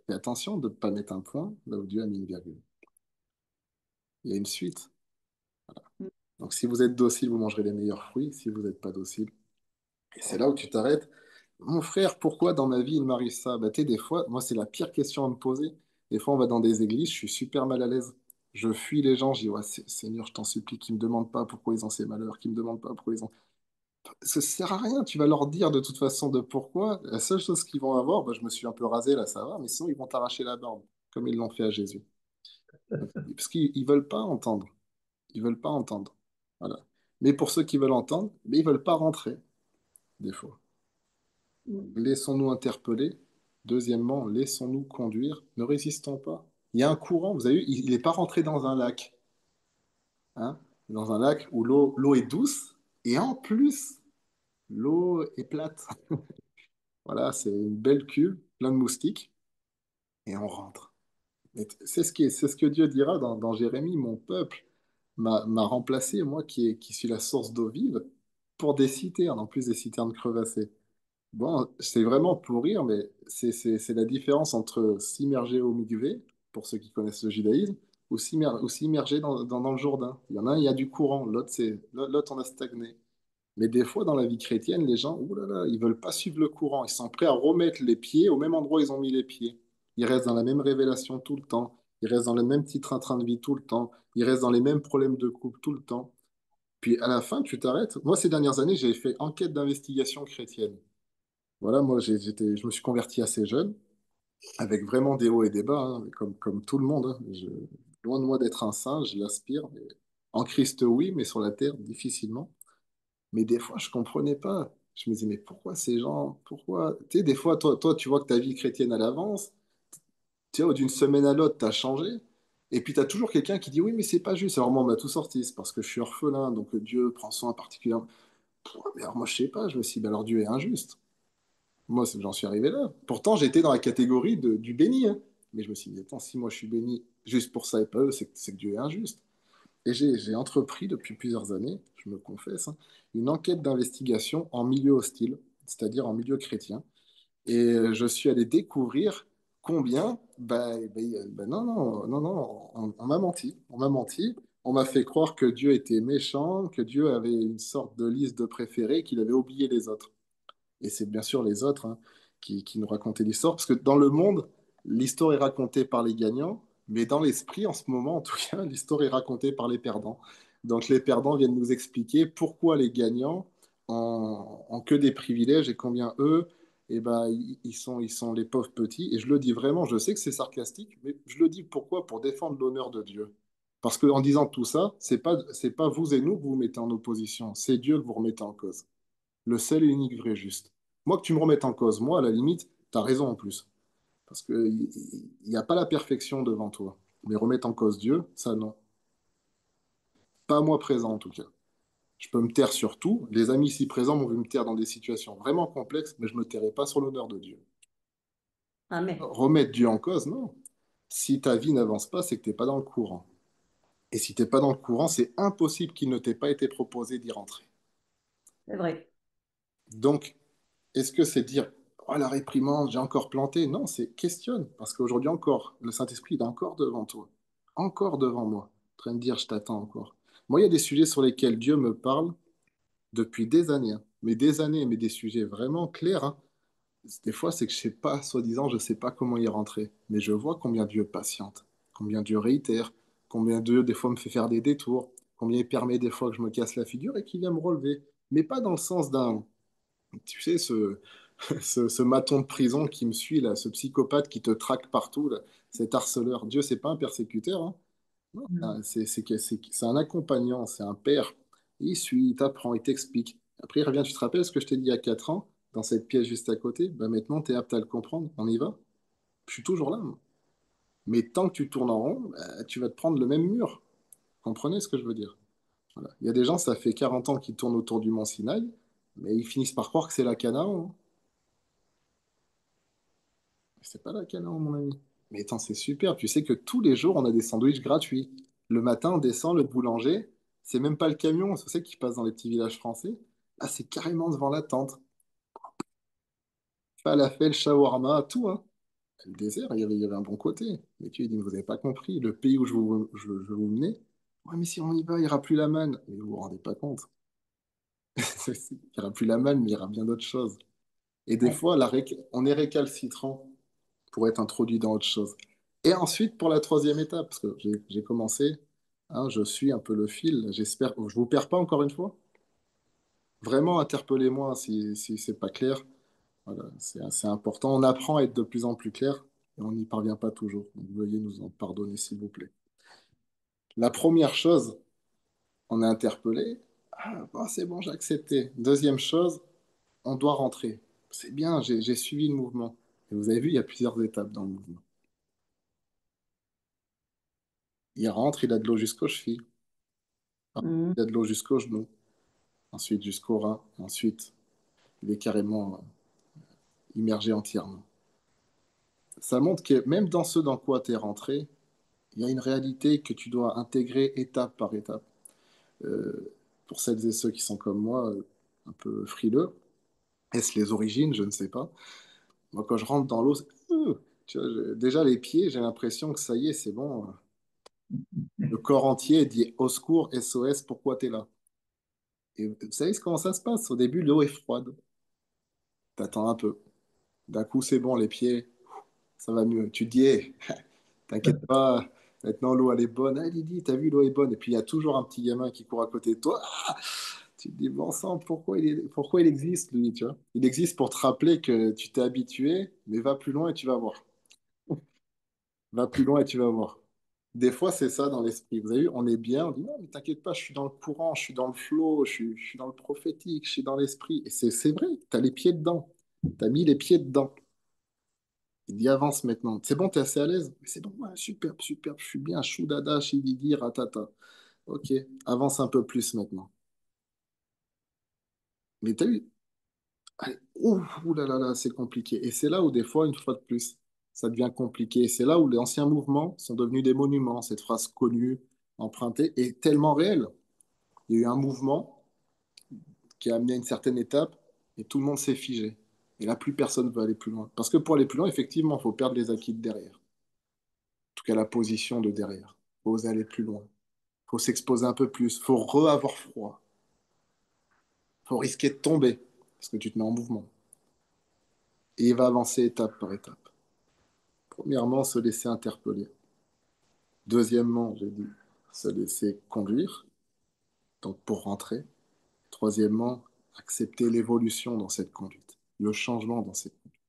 Speaker 1: Fais attention de ne pas mettre un point là où Dieu a mis une virgule. Il y a une suite. Donc, si vous êtes docile, vous mangerez les meilleurs fruits. Si vous n'êtes pas docile, et c'est là où tu t'arrêtes. Mon frère, pourquoi dans ma vie il m'arrive ça? Bah, tu sais, des fois, moi, c'est la pire question à me poser. Des fois, on va dans des églises, je suis super mal à l'aise. Je fuis les gens, je dis, ouais, Seigneur, je t'en supplie, qu'ils ne me demandent pas pourquoi ils ont ces malheurs, qu'ils ne me demandent pas pourquoi ils ont. Ça sert à rien, tu vas leur dire de toute façon de pourquoi. La seule chose qu'ils vont avoir, bah, je me suis un peu rasé là, ça va, mais sinon, ils vont t'arracher la barbe, comme ils l'ont fait à Jésus. Parce qu'ils ne veulent pas entendre. Ils veulent pas entendre. Voilà. Mais pour ceux qui veulent entendre, mais ils veulent pas rentrer, des fois. Laissons-nous interpeller. Deuxièmement, laissons-nous conduire. Ne résistons pas. Il y a un courant, vous avez vu, il n'est pas rentré dans un lac. Hein, dans un lac où l'eau est douce et en plus, l'eau est plate. Voilà, c'est une belle cuve, plein de moustiques, et on rentre. C'est ce que Dieu dira dans Jérémie, mon peuple m'a remplacé, moi qui suis la source d'eau vive, pour des citernes, en plus des citernes crevassées. Bon, c'est vraiment pour rire, mais c'est la différence entre s'immerger au mikvé, pour ceux qui connaissent le judaïsme, ou s'immerger dans le Jourdain. Il y en a un, il y a du courant, l'autre, on a stagné. Mais des fois, dans la vie chrétienne, les gens, ouh là là, ils veulent pas suivre le courant. Ils sont prêts à remettre les pieds au même endroit où ils ont mis les pieds. Ils restent dans la même révélation tout le temps. Ils restent dans le même petit train-train de vie tout le temps. Ils restent dans les mêmes problèmes de couple tout le temps. Puis à la fin, tu t'arrêtes. Moi, ces dernières années, j'ai fait enquête d'investigation chrétienne. Voilà, moi, je me suis converti assez jeune, avec vraiment des hauts et des bas, hein, comme tout le monde, hein. Loin de moi d'être un saint, je l'aspire. En Christ, oui, mais sur la terre, difficilement. Mais des fois, je comprenais pas. Je me dis, mais pourquoi ces gens, pourquoi? Tu sais, des fois, toi, tu vois que ta vie chrétienne, elle avance. Tu vois, d'une semaine à l'autre, tu as changé. Et puis, tu as toujours quelqu'un qui dit, oui, mais c'est pas juste. Alors, moi, on m'a tout sorti. C'est parce que je suis orphelin, donc Dieu prend soin particulièrement. Mais alors, moi, je sais pas. Je me suis dit, ben alors, Dieu est injuste. Moi, j'en suis arrivé là. Pourtant, j'étais dans la catégorie du béni, hein. Mais je me suis dit, attends, si moi, je suis béni juste pour ça et pas eux, c'est que Dieu est injuste. Et j'ai entrepris depuis plusieurs années, je me confesse, hein, une enquête d'investigation en milieu hostile, c'est-à-dire en milieu chrétien. Et je suis allé découvrir combien, non, non, non, non, on m'a menti. On m'a menti. On m'a fait croire que Dieu était méchant, que Dieu avait une sorte de liste de préférés, qu'il avait oublié les autres. Et c'est bien sûr les autres, hein, qui nous racontaient l'histoire, parce que dans le monde, l'histoire est racontée par les gagnants, mais dans l'esprit, en ce moment, en tout cas, l'histoire est racontée par les perdants. Donc les perdants viennent nous expliquer pourquoi les gagnants ont que des privilèges et combien eux, eh ben, ils sont les pauvres petits. Et je le dis vraiment, je sais que c'est sarcastique, mais je le dis pourquoi? Pour défendre l'honneur de Dieu. Parce qu'en disant tout ça, c'est pas vous et nous que vous mettez en opposition, c'est Dieu que vous remettez en cause, le seul et unique vrai juste. Moi, que tu me remettes en cause, moi, à la limite, tu as raison en plus. Parce qu'il n'y a pas la perfection devant toi. Mais remettre en cause Dieu, ça non. Pas moi présent en tout cas. Je peux me taire sur tout. Les amis ici présents m'ont vu me taire dans des situations vraiment complexes, mais je ne me tairai pas sur l'honneur de Dieu.
Speaker 2: Amen.
Speaker 1: Remettre Dieu en cause, non. Si ta vie n'avance pas, c'est que tu n'es pas dans le courant. Et si tu n'es pas dans le courant, c'est impossible qu'il ne t'ait pas été proposé d'y rentrer.
Speaker 2: C'est vrai.
Speaker 1: Donc, est-ce que c'est dire, oh la réprimande, j'ai encore planté? Non, c'est questionne, parce qu'aujourd'hui encore, le Saint-Esprit il est encore devant toi, encore devant moi, en train de dire, je t'attends encore. Moi, il y a des sujets sur lesquels Dieu me parle depuis des années, hein. Mais des sujets vraiment clairs, hein. Des fois, c'est que je sais pas, soi-disant, je sais pas comment y rentrer, mais je vois combien Dieu patiente, combien Dieu réitère, combien Dieu, des fois, me fait faire des détours, combien il permet des fois que je me casse la figure et qu'il vient me relever. Mais pas dans le sens d'un, tu sais, ce maton de prison qui me suit, là, ce psychopathe qui te traque partout, là, cet harceleur. Dieu, c'est pas un persécuteur, hein. Non,
Speaker 2: Mm.
Speaker 1: c'est un accompagnant, c'est un père. Il suit, il t'apprend, il t'explique. Après, il revient, tu te rappelles ce que je t'ai dit il y a 4 ans, dans cette pièce juste à côté? Ben maintenant, tu es apte à le comprendre, on y va. Je suis toujours là, moi. Mais tant que tu tournes en rond, ben, tu vas te prendre le même mur. Comprenez ce que je veux dire? Voilà. Il y a des gens, ça fait 40 ans qu'ils tournent autour du Mont Sinaï, mais ils finissent par croire que c'est la Canaan, hein. C'est pas la Canaan, mon ami. Mais attends, c'est super. Tu sais que tous les jours, on a des sandwichs gratuits. Le matin, on descend, le boulanger, c'est même pas le camion, c'est ça qui passe dans les petits villages français. Ah, c'est carrément devant la tente. Falafel, shawarma, tout, hein. Le désert, il y avait un bon côté. Mais tu dis, vous n'avez pas compris. Le pays où je vous menais, ouais, mais si on y va, il n'y aura plus la manne. Mais vous vous rendez pas compte. Il n'y aura plus la manne, mais il y aura bien d'autres choses. Et des
Speaker 2: Ouais.
Speaker 1: fois, on est récalcitrant pour être introduit dans autre chose. Et ensuite, pour la troisième étape, parce que j'ai commencé, hein, je suis un peu le fil, j'espère, je vous perds pas encore une fois. Vraiment, interpellez-moi si c'est pas clair. Voilà, c'est important. On apprend à être de plus en plus clair et on n'y parvient pas toujours. Donc, veuillez nous en pardonner, s'il vous plaît. La première chose, on est interpellé. Ah, bon, c'est bon, j'ai accepté. Deuxième chose, on doit rentrer. C'est bien, j'ai suivi le mouvement. Et vous avez vu, il y a plusieurs étapes dans le mouvement. Il rentre, il a de l'eau jusqu'aux chevilles.
Speaker 2: Mm.
Speaker 1: Il a de l'eau jusqu'aux genoux, ensuite jusqu'au rein, et ensuite il est carrément immergé entièrement. Ça montre que même dans ce dans quoi tu es rentré, il y a une réalité que tu dois intégrer étape par étape. Euh, pour celles et ceux qui sont comme moi, un peu frileux, est-ce les origines? Je ne sais pas. Moi, quand je rentre dans l'eau, tu vois, déjà les pieds, j'ai l'impression que ça y est, c'est bon. Le corps entier dit au secours, SOS, pourquoi tu es là? Et vous savez comment ça se passe? Au début, l'eau est froide. T'attends un peu. D'un coup, c'est bon, les pieds, ça va mieux. Tu te dis, hey, t'inquiète pas, maintenant l'eau elle est bonne. Ah, Lydie, t'as vu, l'eau est bonne. Et puis il y a toujours un petit gamin qui court à côté de toi. Ah, tu te dis, bon sang, pourquoi il existe, lui, tu vois? Il existe pour te rappeler que tu t'es habitué, mais va plus loin et tu vas voir. Va plus loin et tu vas voir. Des fois, c'est ça dans l'esprit. Vous avez vu, on est bien, on dit non, mais t'inquiète pas, je suis dans le courant, je suis dans le flow, je suis dans le prophétique, je suis dans l'esprit. Et c'est vrai, t'as les pieds dedans. T'as mis les pieds dedans. Il dit avance maintenant. C'est bon, t'es assez à l'aise? Mais c'est bon, ouais, superbe, superbe, je suis bien, choudada, chididi, ratata. Ok, avance un peu plus maintenant. Mais t'as eu. Allez, ouh là là là, c'est compliqué. Et c'est là où, des fois, une fois de plus, ça devient compliqué. Et c'est là où les anciens mouvements sont devenus des monuments. Cette phrase connue, empruntée, est tellement réelle. Il y a eu un mouvement qui a amené à une certaine étape et tout le monde s'est figé. Et là, plus personne ne veut aller plus loin. Parce que pour aller plus loin, effectivement, il faut perdre les acquis de derrière. En tout cas, la position de derrière. Il faut oser aller plus loin. Il faut s'exposer un peu plus. Il faut re-avoir froid. Il faut risquer de tomber parce que tu te mets en mouvement. Et il va avancer étape par étape. Premièrement, se laisser interpeller. Deuxièmement, j'ai dit, se laisser conduire, donc pour rentrer. Troisièmement, accepter l'évolution dans cette conduite, le changement dans cette conduite,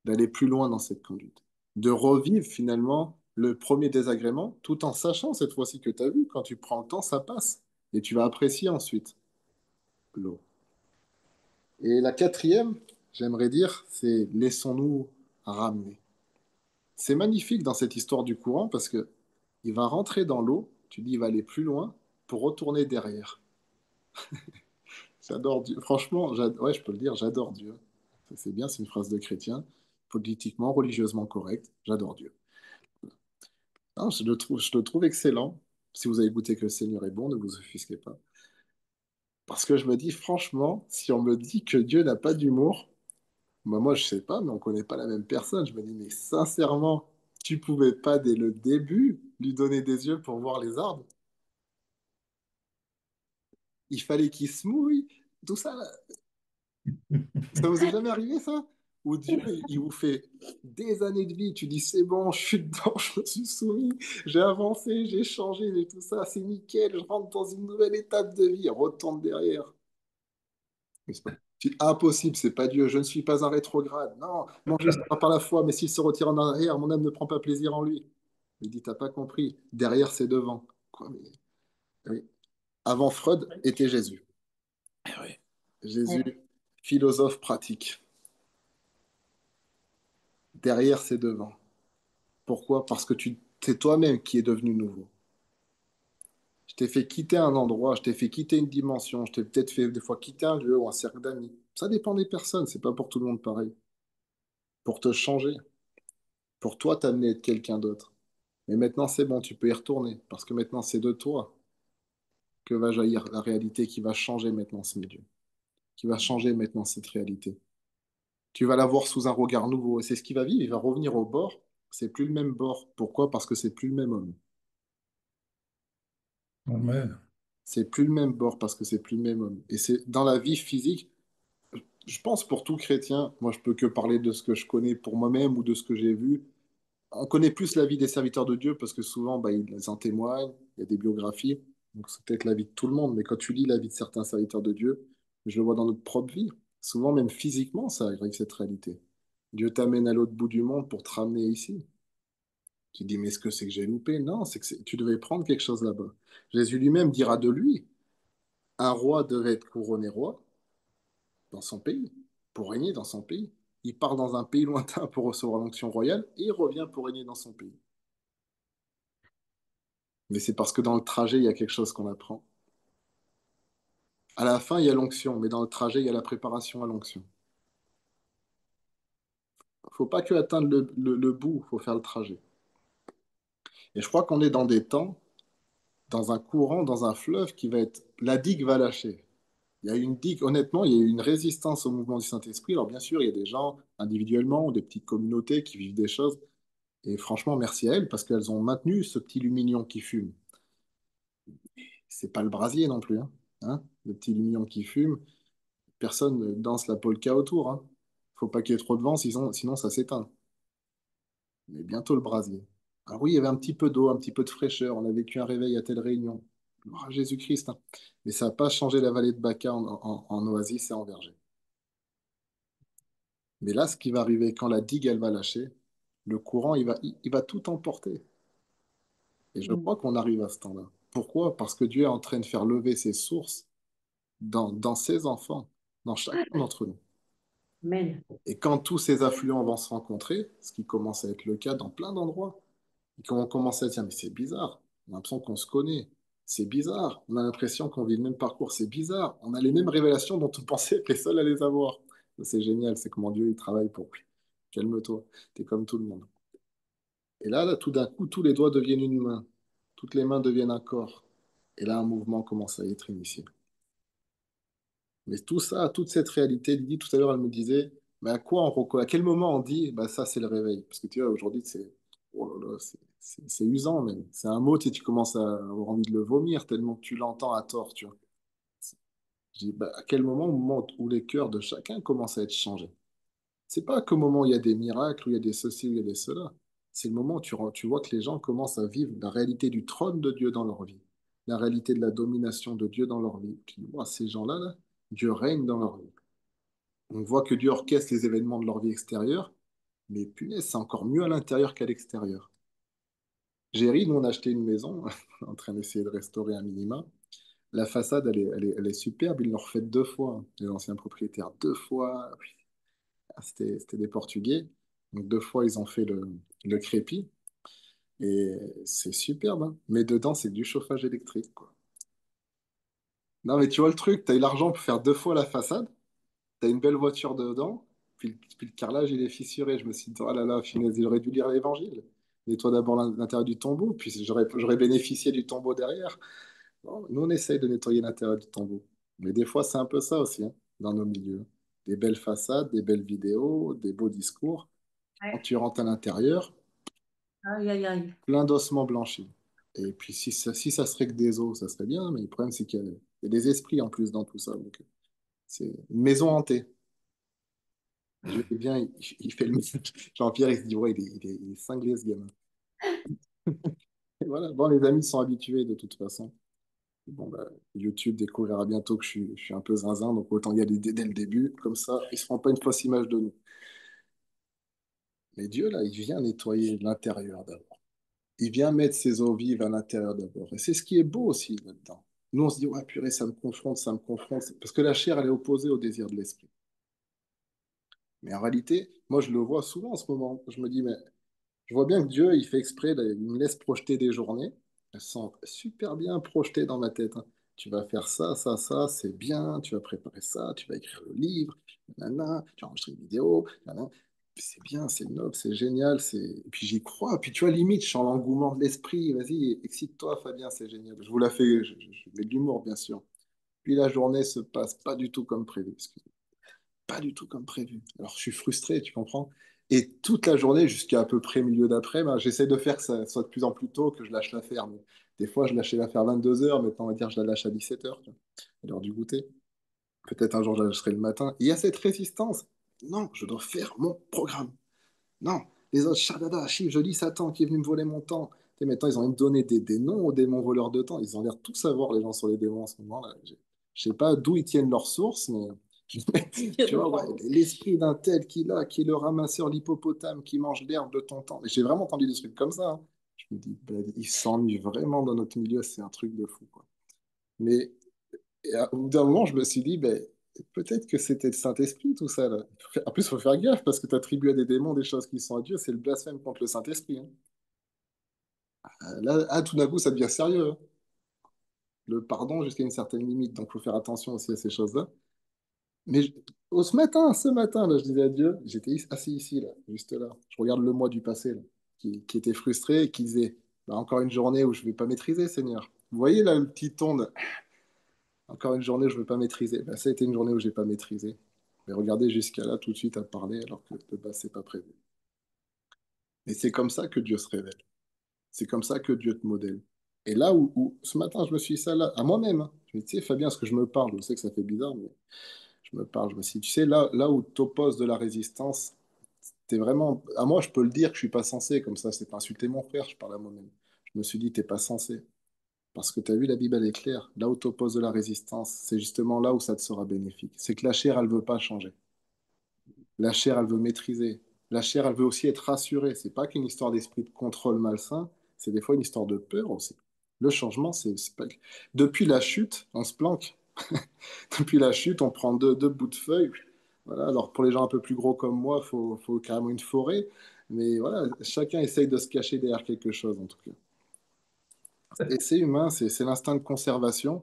Speaker 1: d'aller plus loin dans cette conduite, de revivre finalement le premier désagrément, tout en sachant cette fois-ci que tu as vu, quand tu prends le temps, ça passe. Et tu vas apprécier ensuite l'eau. Et la quatrième, j'aimerais dire, c'est laissons-nous ramener. C'est magnifique dans cette histoire du courant parce que il va rentrer dans l'eau, tu dis il va aller plus loin pour retourner derrière. J'adore Dieu. Franchement, ouais, je peux le dire, j'adore Dieu. C'est bien, c'est une phrase de chrétien, politiquement, religieusement correct. J'adore Dieu. Non, je le trouve excellent. Si vous avez goûté que le Seigneur est bon, ne vous offusquez pas. Parce que je me dis, franchement, si on me dit que Dieu n'a pas d'humour, bah moi, je sais pas, mais on connaît pas la même personne. Je me dis, mais sincèrement, tu pouvais pas, dès le début, lui donner des yeux pour voir les arbres. Il fallait qu'il se mouille. Tout ça, là. Ça vous est jamais arrivé, ça? Où Dieu, il vous fait des années de vie, tu dis, c'est bon, je suis dedans, je me suis soumis, j'ai avancé, j'ai changé, j'ai tout ça, c'est nickel, je rentre dans une nouvelle étape de vie, retourne derrière. Mais c'est pas- Impossible, c'est pas Dieu, je ne suis pas un rétrograde. Non, mon Dieu sera par la foi, mais s'il se retire en arrière, mon âme ne prend pas plaisir en lui. Il dit, t'as pas compris, derrière c'est devant. Quoi, mais... oui. Avant Freud était Jésus. Eh oui. Jésus,
Speaker 2: Ouais.
Speaker 1: philosophe pratique. Derrière c'est devant. Pourquoi? Parce que c'est toi-même qui es devenu nouveau. Je t'ai fait quitter un endroit, je t'ai fait quitter une dimension, je t'ai peut-être fait des fois quitter un lieu ou un cercle d'amis. Ça dépend des personnes, c'est pas pour tout le monde pareil. Pour te changer, pour toi t'amener à être quelqu'un d'autre. Mais maintenant c'est bon, tu peux y retourner, parce que maintenant c'est de toi que va jaillir la réalité qui va changer maintenant ce milieu, qui va changer maintenant cette réalité. Tu vas la voir sous un regard nouveau, et c'est ce qu'il va vivre, il va revenir au bord, c'est plus le même bord. Pourquoi? Parce que c'est plus le même homme.
Speaker 3: Amen.
Speaker 1: C'est plus le même bord parce que c'est plus le même homme. Et c'est dans la vie physique, je pense pour tout chrétien, moi je peux que parler de ce que je connais pour moi-même ou de ce que j'ai vu. On connaît plus la vie des serviteurs de Dieu parce que souvent bah, ils en témoignent, il y a des biographies, donc c'est peut-être la vie de tout le monde, mais quand tu lis la vie de certains serviteurs de Dieu, je le vois dans notre propre vie. Souvent même physiquement, ça arrive cette réalité. Dieu t'amène à l'autre bout du monde pour te ramener ici. Tu te dis, mais est-ce que c'est que j'ai loupé? Non, c'est que tu devais prendre quelque chose là-bas. Jésus lui-même dira de lui, un roi devait être couronné roi dans son pays, pour régner dans son pays. Il part dans un pays lointain pour recevoir l'onction royale et il revient pour régner dans son pays. Mais c'est parce que dans le trajet, il y a quelque chose qu'on apprend. À la fin, il y a l'onction, mais dans le trajet, il y a la préparation à l'onction. Il ne faut pas que atteindre le bout, il faut faire le trajet. Et je crois qu'on est dans des temps, dans un courant, dans un fleuve qui va être... La digue va lâcher. Il y a une digue, honnêtement, il y a eu une résistance au mouvement du Saint-Esprit. Alors bien sûr, il y a des gens individuellement ou des petites communautés qui vivent des choses. Et franchement, merci à elles parce qu'elles ont maintenu ce petit lumignon qui fume. C'est pas le brasier non plus, hein. Hein, le petit lumignon qui fume, personne ne danse la polka autour, hein. Faut pas qu'il y ait trop de vent, sinon ça s'éteint. Mais bientôt le brasier. Alors oui, il y avait un petit peu d'eau, un petit peu de fraîcheur. On a vécu un réveil à telle réunion. Gloire à Jésus-Christ, hein. Mais ça n'a pas changé la vallée de Baca en oasis et en verger. Mais là, ce qui va arriver quand la digue, elle va lâcher, le courant, il va tout emporter. Et je
Speaker 2: Mm.
Speaker 1: crois qu'on arrive à ce temps-là. Pourquoi? Parce que Dieu est en train de faire lever ses sources dans ses enfants, dans chacun d'entre nous.
Speaker 2: Amen.
Speaker 1: Et quand tous ces affluents vont se rencontrer, ce qui commence à être le cas dans plein d'endroits, et qu'on commence à dire, mais c'est bizarre, on a l'impression qu'on se connaît, c'est bizarre, on a l'impression qu'on vit le même parcours, c'est bizarre, on a les mêmes révélations dont on pensait être les seuls à les avoir. C'est génial, c'est comment Dieu il travaille pour. Calme-toi, t'es comme tout le monde. Et là, tout d'un coup, tous les doigts deviennent une main, toutes les mains deviennent un corps. Et là, un mouvement commence à être initié. Mais tout ça, toute cette réalité, Lydie, tout à l'heure, elle me disait, mais à quel moment on dit, bah ça, c'est le réveil? Parce que tu vois, aujourd'hui, oh là là, c'est usant même. C'est un mot, tu commences à avoir envie de le vomir tellement que tu l'entends à tort, tu vois. Je dis, bah, à quel moment, au moment où les cœurs de chacun commencent à être changés? C'est pas qu'au moment où il y a des miracles, où il y a des ceci, où il y a des cela. C'est le moment où tu vois que les gens commencent à vivre la réalité du trône de Dieu dans leur vie, la réalité de la domination de Dieu dans leur vie. Tu vois, ces gens-là, là, Dieu règne dans leur vie. On voit que Dieu orchestre les événements de leur vie extérieure, mais punaise, c'est encore mieux à l'intérieur qu'à l'extérieur. Géry, nous, on a acheté une maison, en train d'essayer de restaurer un minima. La façade, elle est superbe, ils l'ont refaite deux fois, hein, les anciens propriétaires, deux fois. Oui. Ah, c'était des Portugais. Donc deux fois, ils ont fait le crépi. Et c'est superbe, hein. Mais dedans, c'est du chauffage électrique, quoi. Non, mais tu vois le truc, tu as eu l'argent pour faire deux fois la façade. T'as une belle voiture dedans, puis le carrelage, il est fissuré. Je me suis dit, oh là là, finesse, il aurait dû lire l'Évangile. Nettoie d'abord l'intérieur du tombeau, puis j'aurais bénéficié du tombeau derrière. Bon, nous, on essaye de nettoyer l'intérieur du tombeau. Mais des fois, c'est un peu ça aussi, hein, dans nos milieux. Des belles façades, des belles vidéos, des beaux discours. Quand
Speaker 2: Ouais.
Speaker 1: tu rentres à l'intérieur,
Speaker 2: Aïe, aïe, aïe.
Speaker 1: plein d'ossements blanchis. Et puis, si ça serait que des os, ça serait bien, mais le problème, c'est qu'il y a des esprits en plus dans tout ça. Donc, c'est une maison hantée. Dieu est bien, il fait le Jean-Pierre, il se dit, ouais, il est cinglé ce gamin. Et voilà, bon, les amis sont habitués de toute façon. Bon, bah, YouTube découvrira bientôt que je suis un peu zinzin, donc autant y aller dès le début, comme ça, ils ne se feront pas une fausse image de nous. Mais Dieu, là, il vient nettoyer l'intérieur d'abord. Il vient mettre ses eaux vives à l'intérieur d'abord. Et c'est ce qui est beau aussi là-dedans. Nous, on se dit, ouais, purée, ça me confronte, ça me confronte. Parce que la chair, elle est opposée au désir de l'esprit. Mais en réalité, moi, je le vois souvent en ce moment. Je me dis, mais je vois bien que Dieu, il fait exprès, là, il me laisse projeter des journées. Elles sont super bien projetées dans ma tête, hein. Tu vas faire ça, ça, ça, c'est bien. Tu vas préparer ça, tu vas écrire le livre, nanana, tu vas enregistrer une vidéo, nanana. C'est bien, c'est noble, c'est génial. Et puis j'y crois. Puis tu vois, limite, je sens l'engouement de l'esprit. Vas-y, excite-toi, Fabien, c'est génial. Je vous la fais, je mets de l'humour, bien sûr. Puis la journée se passe pas du tout comme prévu. Pas du tout comme prévu. Alors, je suis frustré, tu comprends? Et toute la journée, jusqu'à à peu près milieu d'après, ben, j'essaie de faire que ça soit de plus en plus tôt, que je lâche l'affaire. Mais des fois, je lâchais l'affaire 22 heures. Maintenant, on va dire que je la lâche à 17 heures, à l'heure du goûter. Peut-être un jour, je la lâcherai le matin. Il y a cette résistance. Non, je dois faire mon programme. Non, les autres, Shadada, Chiv, je dis Satan qui est venu me voler mon temps. Et maintenant, ils ont même donné des noms aux démons voleurs de temps. Ils ont l'air tout savoir, les gens, sur les démons en ce moment-là. Je sais pas d'où ils tiennent leurs sources, mais tu vois, ouais, l'esprit d'un tel qui est le ramasseur, l'hippopotame qui mange l'herbe de ton temps. Et j'ai vraiment entendu des trucs comme ça, hein. Je me dis, ben, ils s'ennuient vraiment dans notre milieu, c'est un truc de fou, quoi. Mais au bout d'un moment, je me suis dit, ben, peut-être que c'était le Saint-Esprit, tout ça, là. En plus, il faut faire gaffe, parce que tu attribues à des démons des choses qui sont à Dieu, c'est le blasphème contre le Saint-Esprit, hein. Là, tout d'un coup, ça devient sérieux, hein. Le pardon jusqu'à une certaine limite, donc il faut faire attention aussi à ces choses-là. Mais ce matin, là, je disais à Dieu, j'étais assis ici, là, juste là. Je regarde le moi du passé, là, qui était frustré et qui disait, bah, encore une journée où je ne vais pas maîtriser, Seigneur. Vous voyez là le petit ton de, encore une journée où je ne vais pas maîtriser. Bah, ça a été une journée où je n'ai pas maîtrisé. Mais regardez jusqu'à là, tout de suite à parler, alors que de base, c'est pas prévu. Et c'est comme ça que Dieu se révèle. C'est comme ça que Dieu te modèle. Et là où ce matin, je me suis dit ça là, à moi-même, hein. Je me dis, tu sais, Fabien, ce que je me parle, je sais que ça fait bizarre, mais je me parle, je me suis dit, tu sais, là où tu opposes de la résistance, t'es vraiment. À moi, je peux le dire que je suis pas censé, comme ça, c'est pas insulter mon frère, je parle à moi-même. Je me suis dit, t'es pas censé. Parce que tu as vu, la Bible, elle est claire. Là où tu opposes de la résistance, c'est justement là où ça te sera bénéfique. C'est que la chair, elle veut pas changer. La chair, elle veut maîtriser. La chair, elle veut aussi être rassurée. C'est pas qu'une histoire d'esprit de contrôle malsain, C'est des fois une histoire de peur aussi. Le changement, c'est pas... Depuis la chute, on se planque. Depuis la chute, on prend deux bouts de feuilles. Voilà. Alors pour les gens un peu plus gros comme moi, faut carrément une forêt. Mais voilà, chacun essaye de se cacher derrière quelque chose en tout cas. Et c'est humain, c'est l'instinct de conservation.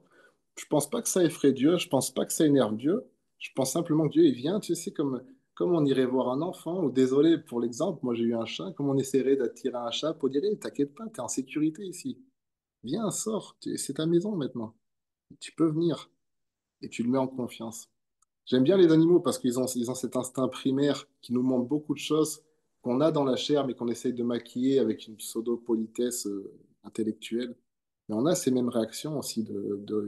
Speaker 1: Je pense pas que ça effraie Dieu, je pense pas que ça énerve Dieu. Je pense simplement que Dieu, il vient, tu sais, comme on irait voir un enfant, ou désolé pour l'exemple, moi j'ai eu un chat, comme on essaierait d'attirer un chat pour dire, hey, t'inquiète pas, t'es en sécurité ici. Viens, sors, c'est ta maison maintenant. Tu peux venir et tu le mets en confiance. J'aime bien les animaux parce qu'ils ont cet instinct primaire qui nous montre beaucoup de choses qu'on a dans la chair, mais qu'on essaye de maquiller avec une pseudo-politesse intellectuelle. Mais on a ces mêmes réactions aussi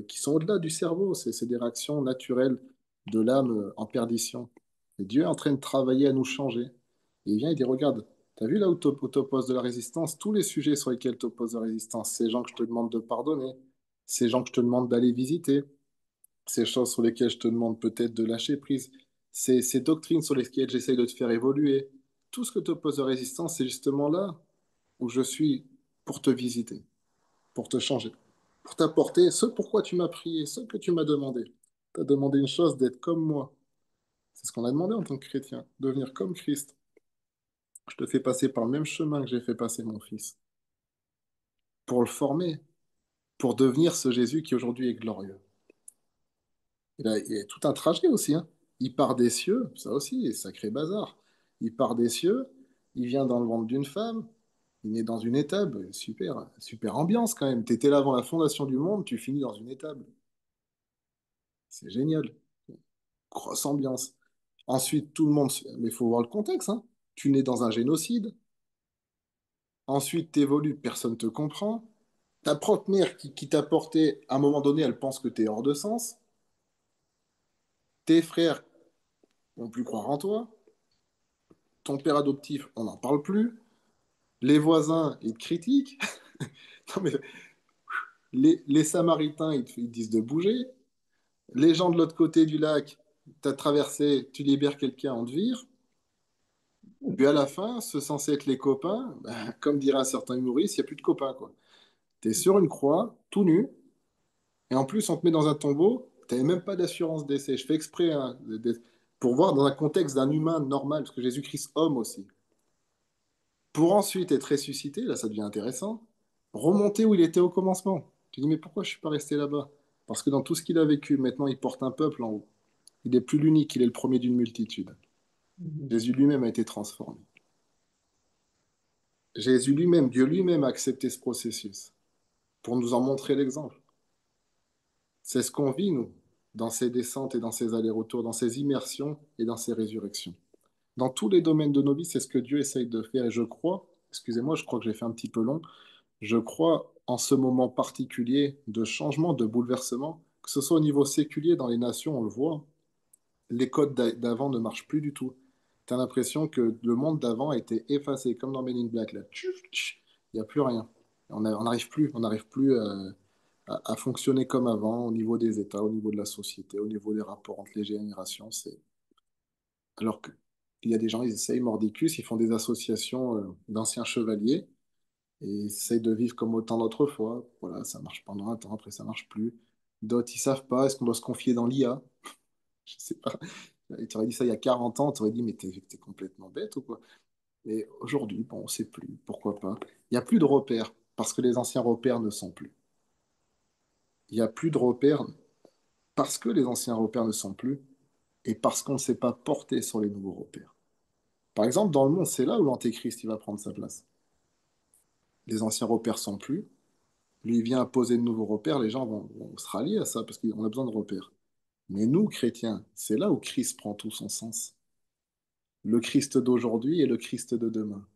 Speaker 1: qui sont au-delà du cerveau. C'est des réactions naturelles de l'âme en perdition. Et Dieu est en train de travailler à nous changer. Et il vient et dit, regarde, t'as vu là où t'opposes de la résistance? Tous les sujets sur lesquels t'opposes de la résistance, ces gens que je te demande de pardonner, ces gens que je te demande d'aller visiter, ces choses sur lesquelles je te demande peut-être de lâcher prise, ces doctrines sur lesquelles j'essaye de te faire évoluer. Tout ce que tu opposes de résistance, c'est justement là où je suis pour te visiter, pour te changer, pour t'apporter ce pourquoi tu m'as prié, ce que tu m'as demandé. Tu as demandé une chose, d'être comme moi. C'est ce qu'on a demandé en tant que chrétien, devenir comme Christ. Je te fais passer par le même chemin que j'ai fait passer mon fils, pour le former, pour devenir ce Jésus qui aujourd'hui est glorieux. Il a tout un trajet aussi, hein. Il part des cieux, ça aussi, sacré bazar. Il part des cieux, il vient dans le ventre d'une femme, il est dans une étable, super, super ambiance quand même. Tu étais là avant la fondation du monde, tu finis dans une étable. C'est génial, grosse ambiance. Ensuite, tout le monde, mais il faut voir le contexte, hein. Tu nais dans un génocide, ensuite tu évolues, personne ne te comprend. Ta propre mère qui t'a porté, à un moment donné, elle pense que tu es hors de sens. Tes frères vont plus croire en toi. Ton père adoptif, on n'en parle plus. Les voisins, ils te critiquent. Non, mais les Samaritains, ils te disent de bouger. Les gens de l'autre côté du lac, tu as traversé, tu libères quelqu'un, on te vire. Puis à la fin, ceux censés être les copains, ben, comme dirait un certain humoriste, il n'y a plus de copains, quoi. Tu es sur une croix, tout nu, et en plus, on te met dans un tombeau, tu n'avais même pas d'assurance décès. Je fais exprès, hein, pour voir dans un contexte d'un humain normal, parce que Jésus-Christ, homme aussi. Pour ensuite être ressuscité, là ça devient intéressant, remonter où il était au commencement. Tu dis, mais pourquoi je ne suis pas resté là-bas? Parce que dans tout ce qu'il a vécu, maintenant il porte un peuple en haut. Il n'est plus l'unique, il est le premier d'une multitude. Jésus lui-même a été transformé. Jésus lui-même, Dieu lui-même a accepté ce processus pour nous en montrer l'exemple. C'est ce qu'on vit, nous, dans ces descentes et dans ces allers-retours, dans ces immersions et dans ces résurrections. Dans tous les domaines de nos vies, c'est ce que Dieu essaye de faire. Et je crois, excusez-moi, je crois que j'ai fait un petit peu long, je crois en ce moment particulier de changement, de bouleversement, que ce soit au niveau séculier dans les nations, on le voit, les codes d'avant ne marchent plus du tout. Tu as l'impression que le monde d'avant a été effacé, comme dans Men in Black, là. Il n'y a plus rien. On n'arrive plus à fonctionner comme avant au niveau des États, au niveau de la société, au niveau des rapports entre les générations. Alors qu'il y a des gens, ils essayent mordicus, ils font des associations d'anciens chevaliers et ils essayent de vivre comme au temps d'autrefois. Voilà, ça marche pendant un temps, après ça marche plus. D'autres, ils savent pas, est-ce qu'on doit se confier dans l'IA? Je sais pas. Tu aurais dit ça il y a 40 ans, tu aurais dit, mais t'es complètement bête ou quoi? Et aujourd'hui, bon, on sait plus, pourquoi pas. Il n'y a plus de repères, parce que les anciens repères ne sont plus. Il n'y a plus de repères parce que les anciens repères ne sont plus et parce qu'on ne s'est pas porté sur les nouveaux repères. Par exemple, dans le monde, c'est là où l'antéchrist il va prendre sa place. Les anciens repères sont plus. Lui, il vient imposer de nouveaux repères, les gens vont se rallier à ça parce qu'on a besoin de repères. Mais nous, chrétiens, c'est là où Christ prend tout son sens. Le Christ d'aujourd'hui et le Christ de demain.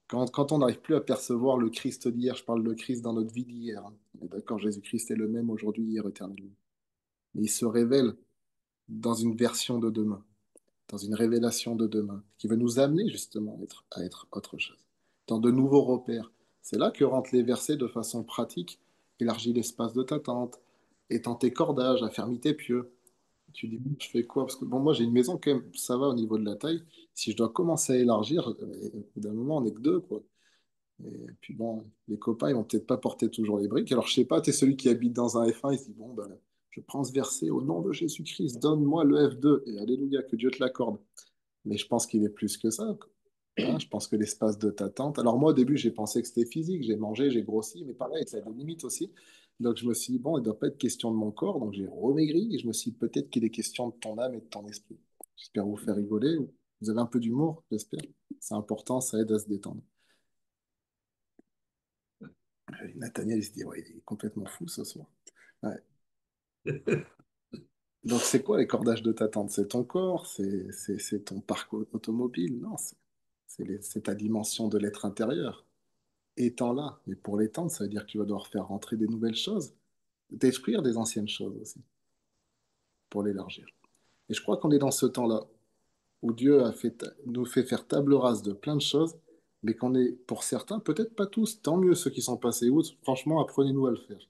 Speaker 1: Quand on n'arrive plus à percevoir le Christ d'hier, je parle de Christ dans notre vie d'hier, hein. On est d'accord, Jésus-Christ est le même aujourd'hui, hier, éternellement. Mais il se révèle dans une version de demain, dans une révélation de demain, qui va nous amener justement à être autre chose, dans de nouveaux repères. C'est là que rentrent les versets de façon pratique. Élargis l'espace de ta tente, étends tes cordages, affermis tes pieux. Tu dis, je fais quoi? Parce que bon, moi j'ai une maison quand même, ça va au niveau de la taille. Si je dois commencer à élargir, au bout d'un moment on n'est que deux, quoi. Et puis bon, les copains, ils vont peut-être pas porter toujours les briques. Alors je sais pas, tu es celui qui habite dans un F1, il se dit, bon, ben, je prends ce verset au nom de Jésus-Christ, donne-moi le F2, et alléluia, que Dieu te l'accorde. Mais je pense qu'il est plus que ça, quoi. Hein, je pense que l'espace de t'attente. Alors moi, au début, j'ai pensé que c'était physique, j'ai mangé, j'ai grossi, mais pareil, ça a des limites aussi. Donc je me suis dit, bon, il ne doit pas être question de mon corps, donc j'ai remaigri, et je me suis dit, peut-être qu'il est question de ton âme et de ton esprit. J'espère vous faire rigoler. Vous avez un peu d'humour, j'espère. C'est important, ça aide à se détendre. Nathaniel, il se dit, ouais, il est complètement fou ce soir. Ouais. Donc c'est quoi les cordages de t'attente? C'est ton corps, c'est ton parc automobile? Non, c'est ta dimension de l'être intérieur. Étant là. Et pour l'étendre, ça veut dire que tu vas devoir faire rentrer des nouvelles choses, détruire des anciennes choses aussi, pour l'élargir. Et je crois qu'on est dans ce temps-là, où Dieu nous fait faire table rase de plein de choses, mais qu'on est, pour certains, peut-être pas tous, tant mieux ceux qui sont passés outre, franchement, apprenez-nous à le faire.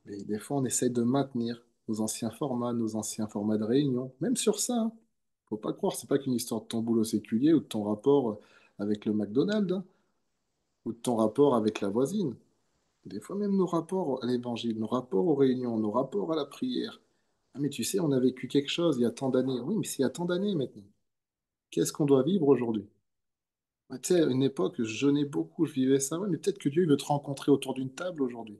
Speaker 1: Mais des fois, on essaye de maintenir nos anciens formats de réunion, même sur ça. Hein. Faut pas croire, c'est pas qu'une histoire de ton boulot séculier ou de ton rapport avec le McDonald's, hein, ou de ton rapport avec la voisine. Des fois même nos rapports à l'évangile, nos rapports aux réunions, nos rapports à la prière. Ah, mais tu sais, on a vécu quelque chose il y a tant d'années. Oui, mais c'est il y a tant d'années maintenant. Qu'est-ce qu'on doit vivre aujourd'hui? Ah, tu sais, à une époque, je jeûnais beaucoup, je vivais ça. Ouais, mais peut-être que Dieu il veut te rencontrer autour d'une table aujourd'hui,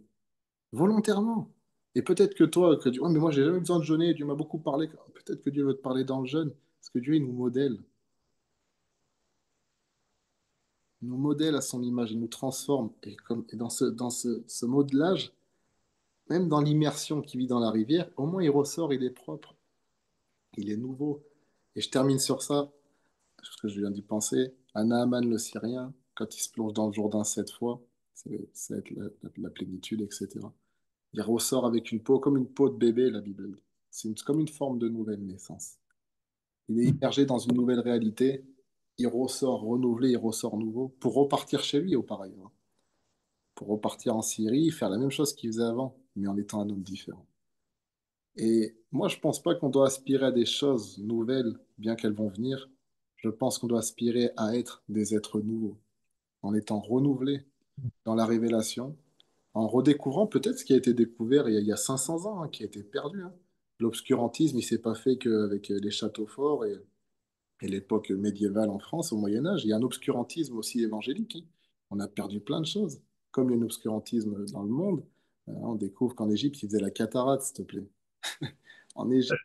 Speaker 1: volontairement. Et peut-être que toi, que Dieu, ouais, mais moi, j'ai jamais besoin de jeûner, Dieu m'a beaucoup parlé. Peut-être que Dieu veut te parler dans le jeûne, parce que Dieu, il nous modèle à son image, il nous transforme. Et dans ce modelage, même dans l'immersion qui vit dans la rivière, au moins il ressort, il est propre, il est nouveau. Et je termine sur ça, parce que je viens d'y penser, à Naaman le Syrien, quand il se plonge dans le Jourdain 7 fois, c'est avec la plénitude, etc. Il ressort avec une peau, comme une peau de bébé, la Bible dit. Comme une forme de nouvelle naissance. Il est immergé dans une nouvelle réalité, il ressort renouvelé, il ressort nouveau, pour repartir chez lui auparavant. Pour repartir en Syrie, faire la même chose qu'il faisait avant, mais en étant un homme différent. Et moi, je pense pas qu'on doit aspirer à des choses nouvelles, bien qu'elles vont venir. Je pense qu'on doit aspirer à être des êtres nouveaux, en étant renouvelés dans la révélation, en redécouvrant peut-être ce qui a été découvert il y a 500 ans, hein, qui a été perdu. Hein. L'obscurantisme, il s'est pas fait qu'avec les châteaux forts et l'époque médiévale en France, au Moyen Âge. Il y a un obscurantisme aussi évangélique. Hein. On a perdu plein de choses. Comme il y a un obscurantisme dans le monde, on découvre qu'en Égypte, ils faisaient la cataracte, s'il te plaît. En Égypte,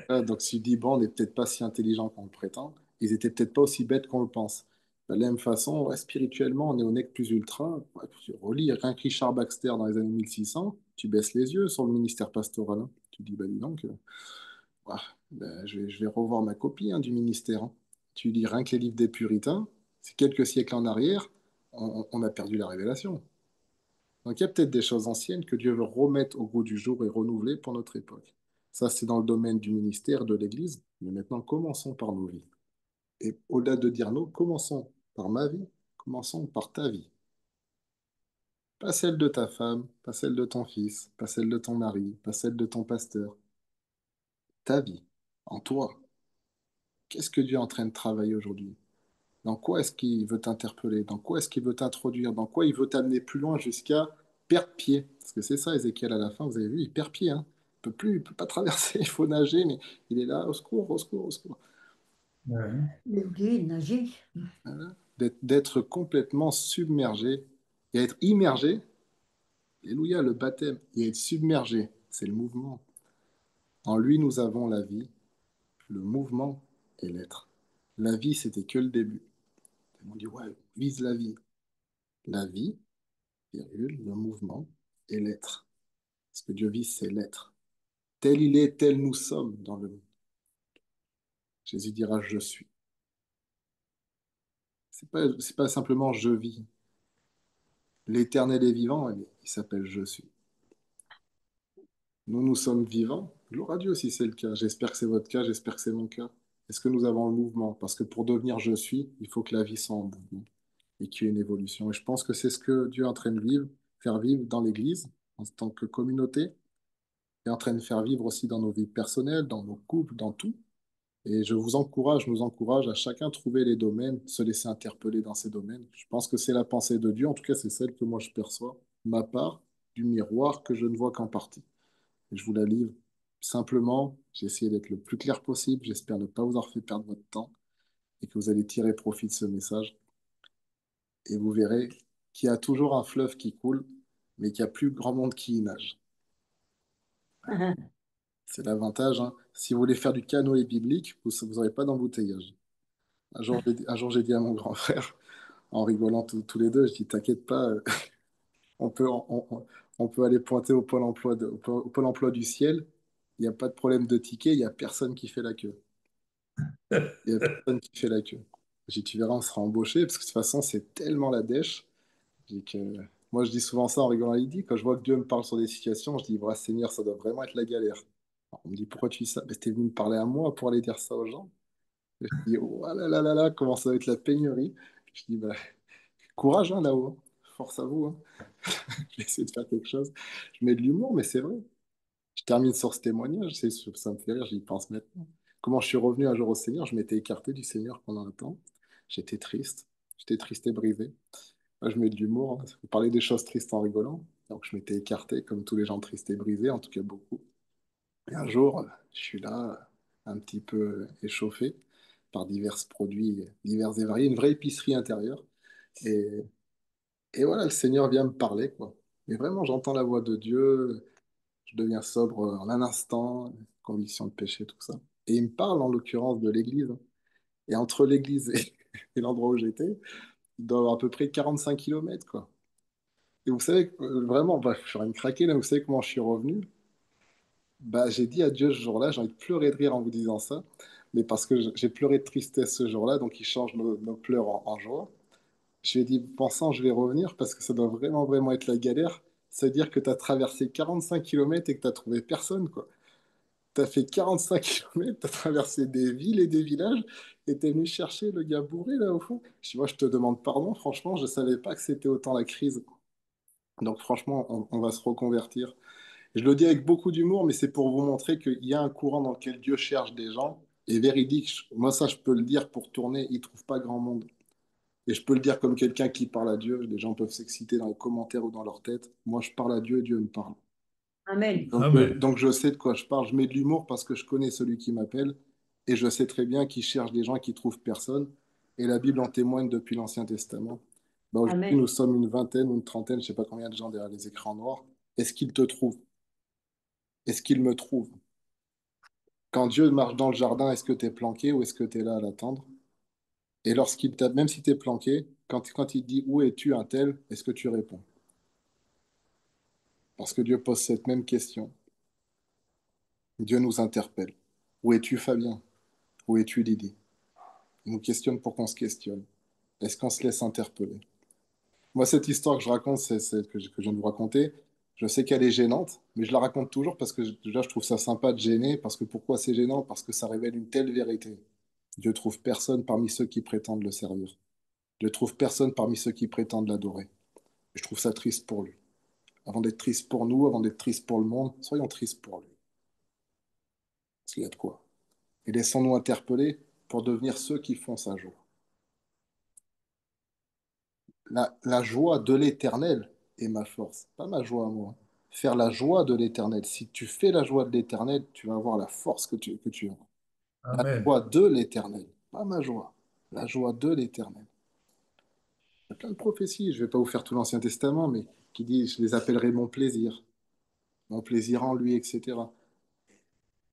Speaker 1: donc tu dis, bon, on n'est peut-être pas si intelligent qu'on le prétend. Ils étaient peut-être pas aussi bêtes qu'on le pense. De la même façon, ouais, spirituellement, on est au nec plus ultra. Ouais, tu relis rien que Richard Baxter dans les années 1600, tu baisses les yeux sur le ministère pastoral. Hein. Tu dis, bah dis donc, ouais, ben, je vais revoir ma copie hein, du ministère. Hein. Tu lis rien que les livres des puritains, c'est quelques siècles en arrière, on a perdu la révélation. Donc il y a peut-être des choses anciennes que Dieu veut remettre au goût du jour et renouveler pour notre époque. Ça, c'est dans le domaine du ministère, de l'Église. Mais maintenant, commençons par nos vies. Et au-delà de dire nous, commençons par ma vie, commençons par ta vie. Pas celle de ta femme, pas celle de ton fils, pas celle de ton mari, pas celle de ton pasteur. Ta vie, en toi. Qu'est-ce que Dieu est en train de travailler aujourd'hui? Dans quoi est-ce qu'il veut t'interpeller? Dans quoi est-ce qu'il veut t'introduire? Dans quoi il veut t'amener plus loin jusqu'à perdre pied? Parce que c'est ça, Ézéchiel, à la fin, vous avez vu, il perd pied. Hein. Il peut plus, il peut pas traverser, il faut nager, mais il est là, au secours, au secours, au secours.
Speaker 3: Ouais.
Speaker 2: Le Dieu nager.
Speaker 1: Voilà. D'être complètement submergé et être immergé. Alléluia, le baptême, et être submergé, c'est le mouvement. En lui, nous avons la vie, le mouvement et l'être. La vie, c'était que le début. On dit, ouais, vise la vie. La vie, virgule, le mouvement et l'être. Ce que Dieu vise, c'est l'être. Tel il est, tel nous sommes dans le monde. Jésus dira je suis. C'est pas simplement je vis. L'éternel est vivant, il s'appelle je suis. Nous sommes vivants. Gloire à Dieu si c'est le cas. J'espère que c'est votre cas, j'espère que c'est mon cas. Est-ce que nous avons le mouvement? Parce que pour devenir je suis, il faut que la vie soit en mouvement et qu'il y ait une évolution. Et je pense que c'est ce que Dieu est en train de vivre, faire vivre dans l'Église en tant que communauté, et en train de faire vivre aussi dans nos vies personnelles, dans nos couples, dans tout. Et je nous encourage à chacun trouver les domaines, se laisser interpeller dans ces domaines. Je pense que c'est la pensée de Dieu, en tout cas c'est celle que moi je perçois, ma part du miroir que je ne vois qu'en partie. Et je vous la livre simplement, j'ai essayé d'être le plus clair possible, j'espère ne pas vous avoir fait perdre votre temps et que vous allez tirer profit de ce message. Et vous verrez qu'il y a toujours un fleuve qui coule, mais qu'il y a plus grand monde qui y nage. C'est l'avantage, hein. Si vous voulez faire du canoë biblique, vous n'aurez pas d'embouteillage. Un jour, j'ai dit à mon grand frère, en rigolant tous les deux, je dis, t'inquiète pas, on peut, on peut aller pointer au pôle emploi, au pôle emploi du ciel, il n'y a pas de problème de ticket, il n'y a personne qui fait la queue. Il n'y a personne qui fait la queue. J'ai dit, tu verras, on sera embauché, parce que de toute façon, c'est tellement la dèche. J'ai dit que... Moi, je dis souvent ça en rigolant. Il dit, quand je vois que Dieu me parle sur des situations, je dis, voilà, Seigneur, ça doit vraiment être la galère. Alors, on me dit, pourquoi tu dis ça? Ben, t'es venu me parler à moi pour aller dire ça aux gens. Je dis, oh là là là là, comment ça va être la pénurie? Je dis, bah, courage hein, là-haut. Force à vous, hein. Je vais essayer de faire quelque chose. Je mets de l'humour, mais c'est vrai. Je termine sur ce témoignage, ça me fait rire, j'y pense maintenant. Comment je suis revenu un jour au Seigneur, je m'étais écarté du Seigneur pendant un temps. J'étais triste. J'étais triste et brisé. Moi, je mets de l'humour, hein. Vous parlez des choses tristes en rigolant. Donc, je m'étais écarté, comme tous les gens tristes et brisés, en tout cas beaucoup. Et un jour, je suis là, un petit peu échauffé par divers produits, divers et variés, une vraie épicerie intérieure. Et, et voilà, le Seigneur vient me parler, quoi. Mais vraiment, j'entends la voix de Dieu, je deviens sobre en un instant, conviction de péché, tout ça. Et il me parle, en l'occurrence, de l'église. Et entre l'église et, et l'endroit où j'étais, il doit y avoir à peu près 45 kilomètres, quoi. Et vous savez, vraiment, bref, je suis en train de craquer, là, vous savez comment je suis revenu? Bah, j'ai dit à Dieu ce jour-là, j'ai envie de pleurer de rire en vous disant ça, mais parce que j'ai pleuré de tristesse ce jour-là, donc il change nos pleurs en joie. Je lui ai dit, pensant, je vais revenir parce que ça doit vraiment, vraiment être la galère. C'est-à-dire que tu as traversé 45 kilomètres et que tu as trouvé personne, quoi. Tu as fait 45 kilomètres, tu as traversé des villes et des villages et tu es venu chercher le gars bourré là au fond. Je dis, moi, je te demande pardon, franchement, je savais pas que c'était autant la crise. Donc, franchement, on va se reconvertir. Je le dis avec beaucoup d'humour, mais c'est pour vous montrer qu'il y a un courant dans lequel Dieu cherche des gens. Et véridique, moi ça je peux le dire pour tourner, il trouve pas grand monde. Et je peux le dire comme quelqu'un qui parle à Dieu. Les gens peuvent s'exciter dans les commentaires ou dans leur tête. Moi je parle à Dieu et Dieu me parle.
Speaker 2: Amen.
Speaker 3: Amen.
Speaker 1: Donc je sais de quoi je parle. Je mets de l'humour parce que je connais celui qui m'appelle. Et je sais très bien qu'il cherche des gens qui trouvent personne. Et la Bible en témoigne depuis l'Ancien Testament. Ben, aujourd'hui,
Speaker 2: Amen.
Speaker 1: nous sommes une vingtaine ou une trentaine, je sais pas combien de gens derrière les écrans noirs. Est-ce qu'il te trouve? Est-ce qu'il me trouve? Quand Dieu marche dans le jardin, est-ce que tu es planqué ou est-ce que tu es là à l'attendre? Et lorsqu'il t'a, même si tu es planqué, quand il dit où es-tu un tel, est-ce que tu réponds? Parce que Dieu pose cette même question. Dieu nous interpelle. Où es-tu Fabien? Où es-tu Lydie? Il nous questionne pour qu'on se questionne. Est-ce qu'on se laisse interpeller? Moi, cette histoire que je raconte, que je viens de vous raconter, je sais qu'elle est gênante, mais je la raconte toujours parce que déjà, je trouve ça sympa de gêner. Parce que pourquoi c'est gênant? Parce que ça révèle une telle vérité. Dieu trouve personne parmi ceux qui prétendent le servir. Je ne trouve personne parmi ceux qui prétendent l'adorer. Je trouve ça triste pour lui. Avant d'être triste pour nous, avant d'être triste pour le monde, soyons tristes pour lui. Parce qu'il y a de quoi. Et laissons-nous interpeller pour devenir ceux qui font sa joie. La joie de l'éternel est ma force, pas ma joie à moi. Faire la joie de l'éternel. Si tu fais la joie de l'éternel, tu vas avoir la force que tu as. La
Speaker 3: Amen.
Speaker 1: joie de l'éternel, pas ma joie. La joie de l'éternel. Il y a plein de prophéties, je ne vais pas vous faire tout l'Ancien Testament, mais qui dit, je les appellerai mon plaisir en lui, etc.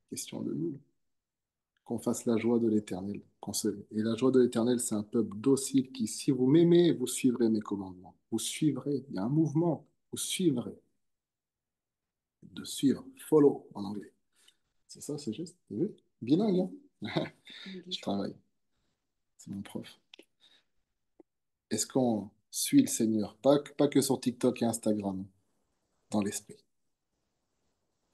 Speaker 1: Question de nous, qu'on fasse la joie de l'Éternel. Et la joie de l'Éternel, c'est un peuple docile qui, si vous m'aimez, vous suivrez mes commandements. Vous suivrez, il y a un mouvement, vous suivrez. De suivre, follow en anglais. C'est ça, c'est juste. Vous vu? Bilingue, hein. Je travaille, c'est mon prof. Est-ce qu'on suit le Seigneur? Pas que sur TikTok et Instagram, dans l'esprit.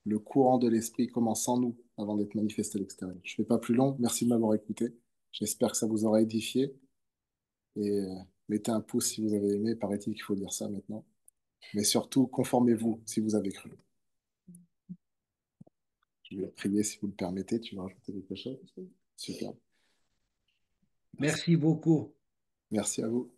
Speaker 1: Le courant de l'esprit commence en nous avant d'être manifesté à l'extérieur. Je ne fais pas plus long. Merci de m'avoir écouté. J'espère que ça vous aura édifié. Et mettez un pouce si vous avez aimé. Paraît-il qu'il faut dire ça maintenant. Mais surtout, conformez-vous si vous avez cru. Je vais prier si vous le permettez. Tu veux rajouter quelque chose? Super. Merci.
Speaker 3: Merci beaucoup.
Speaker 1: Merci à vous.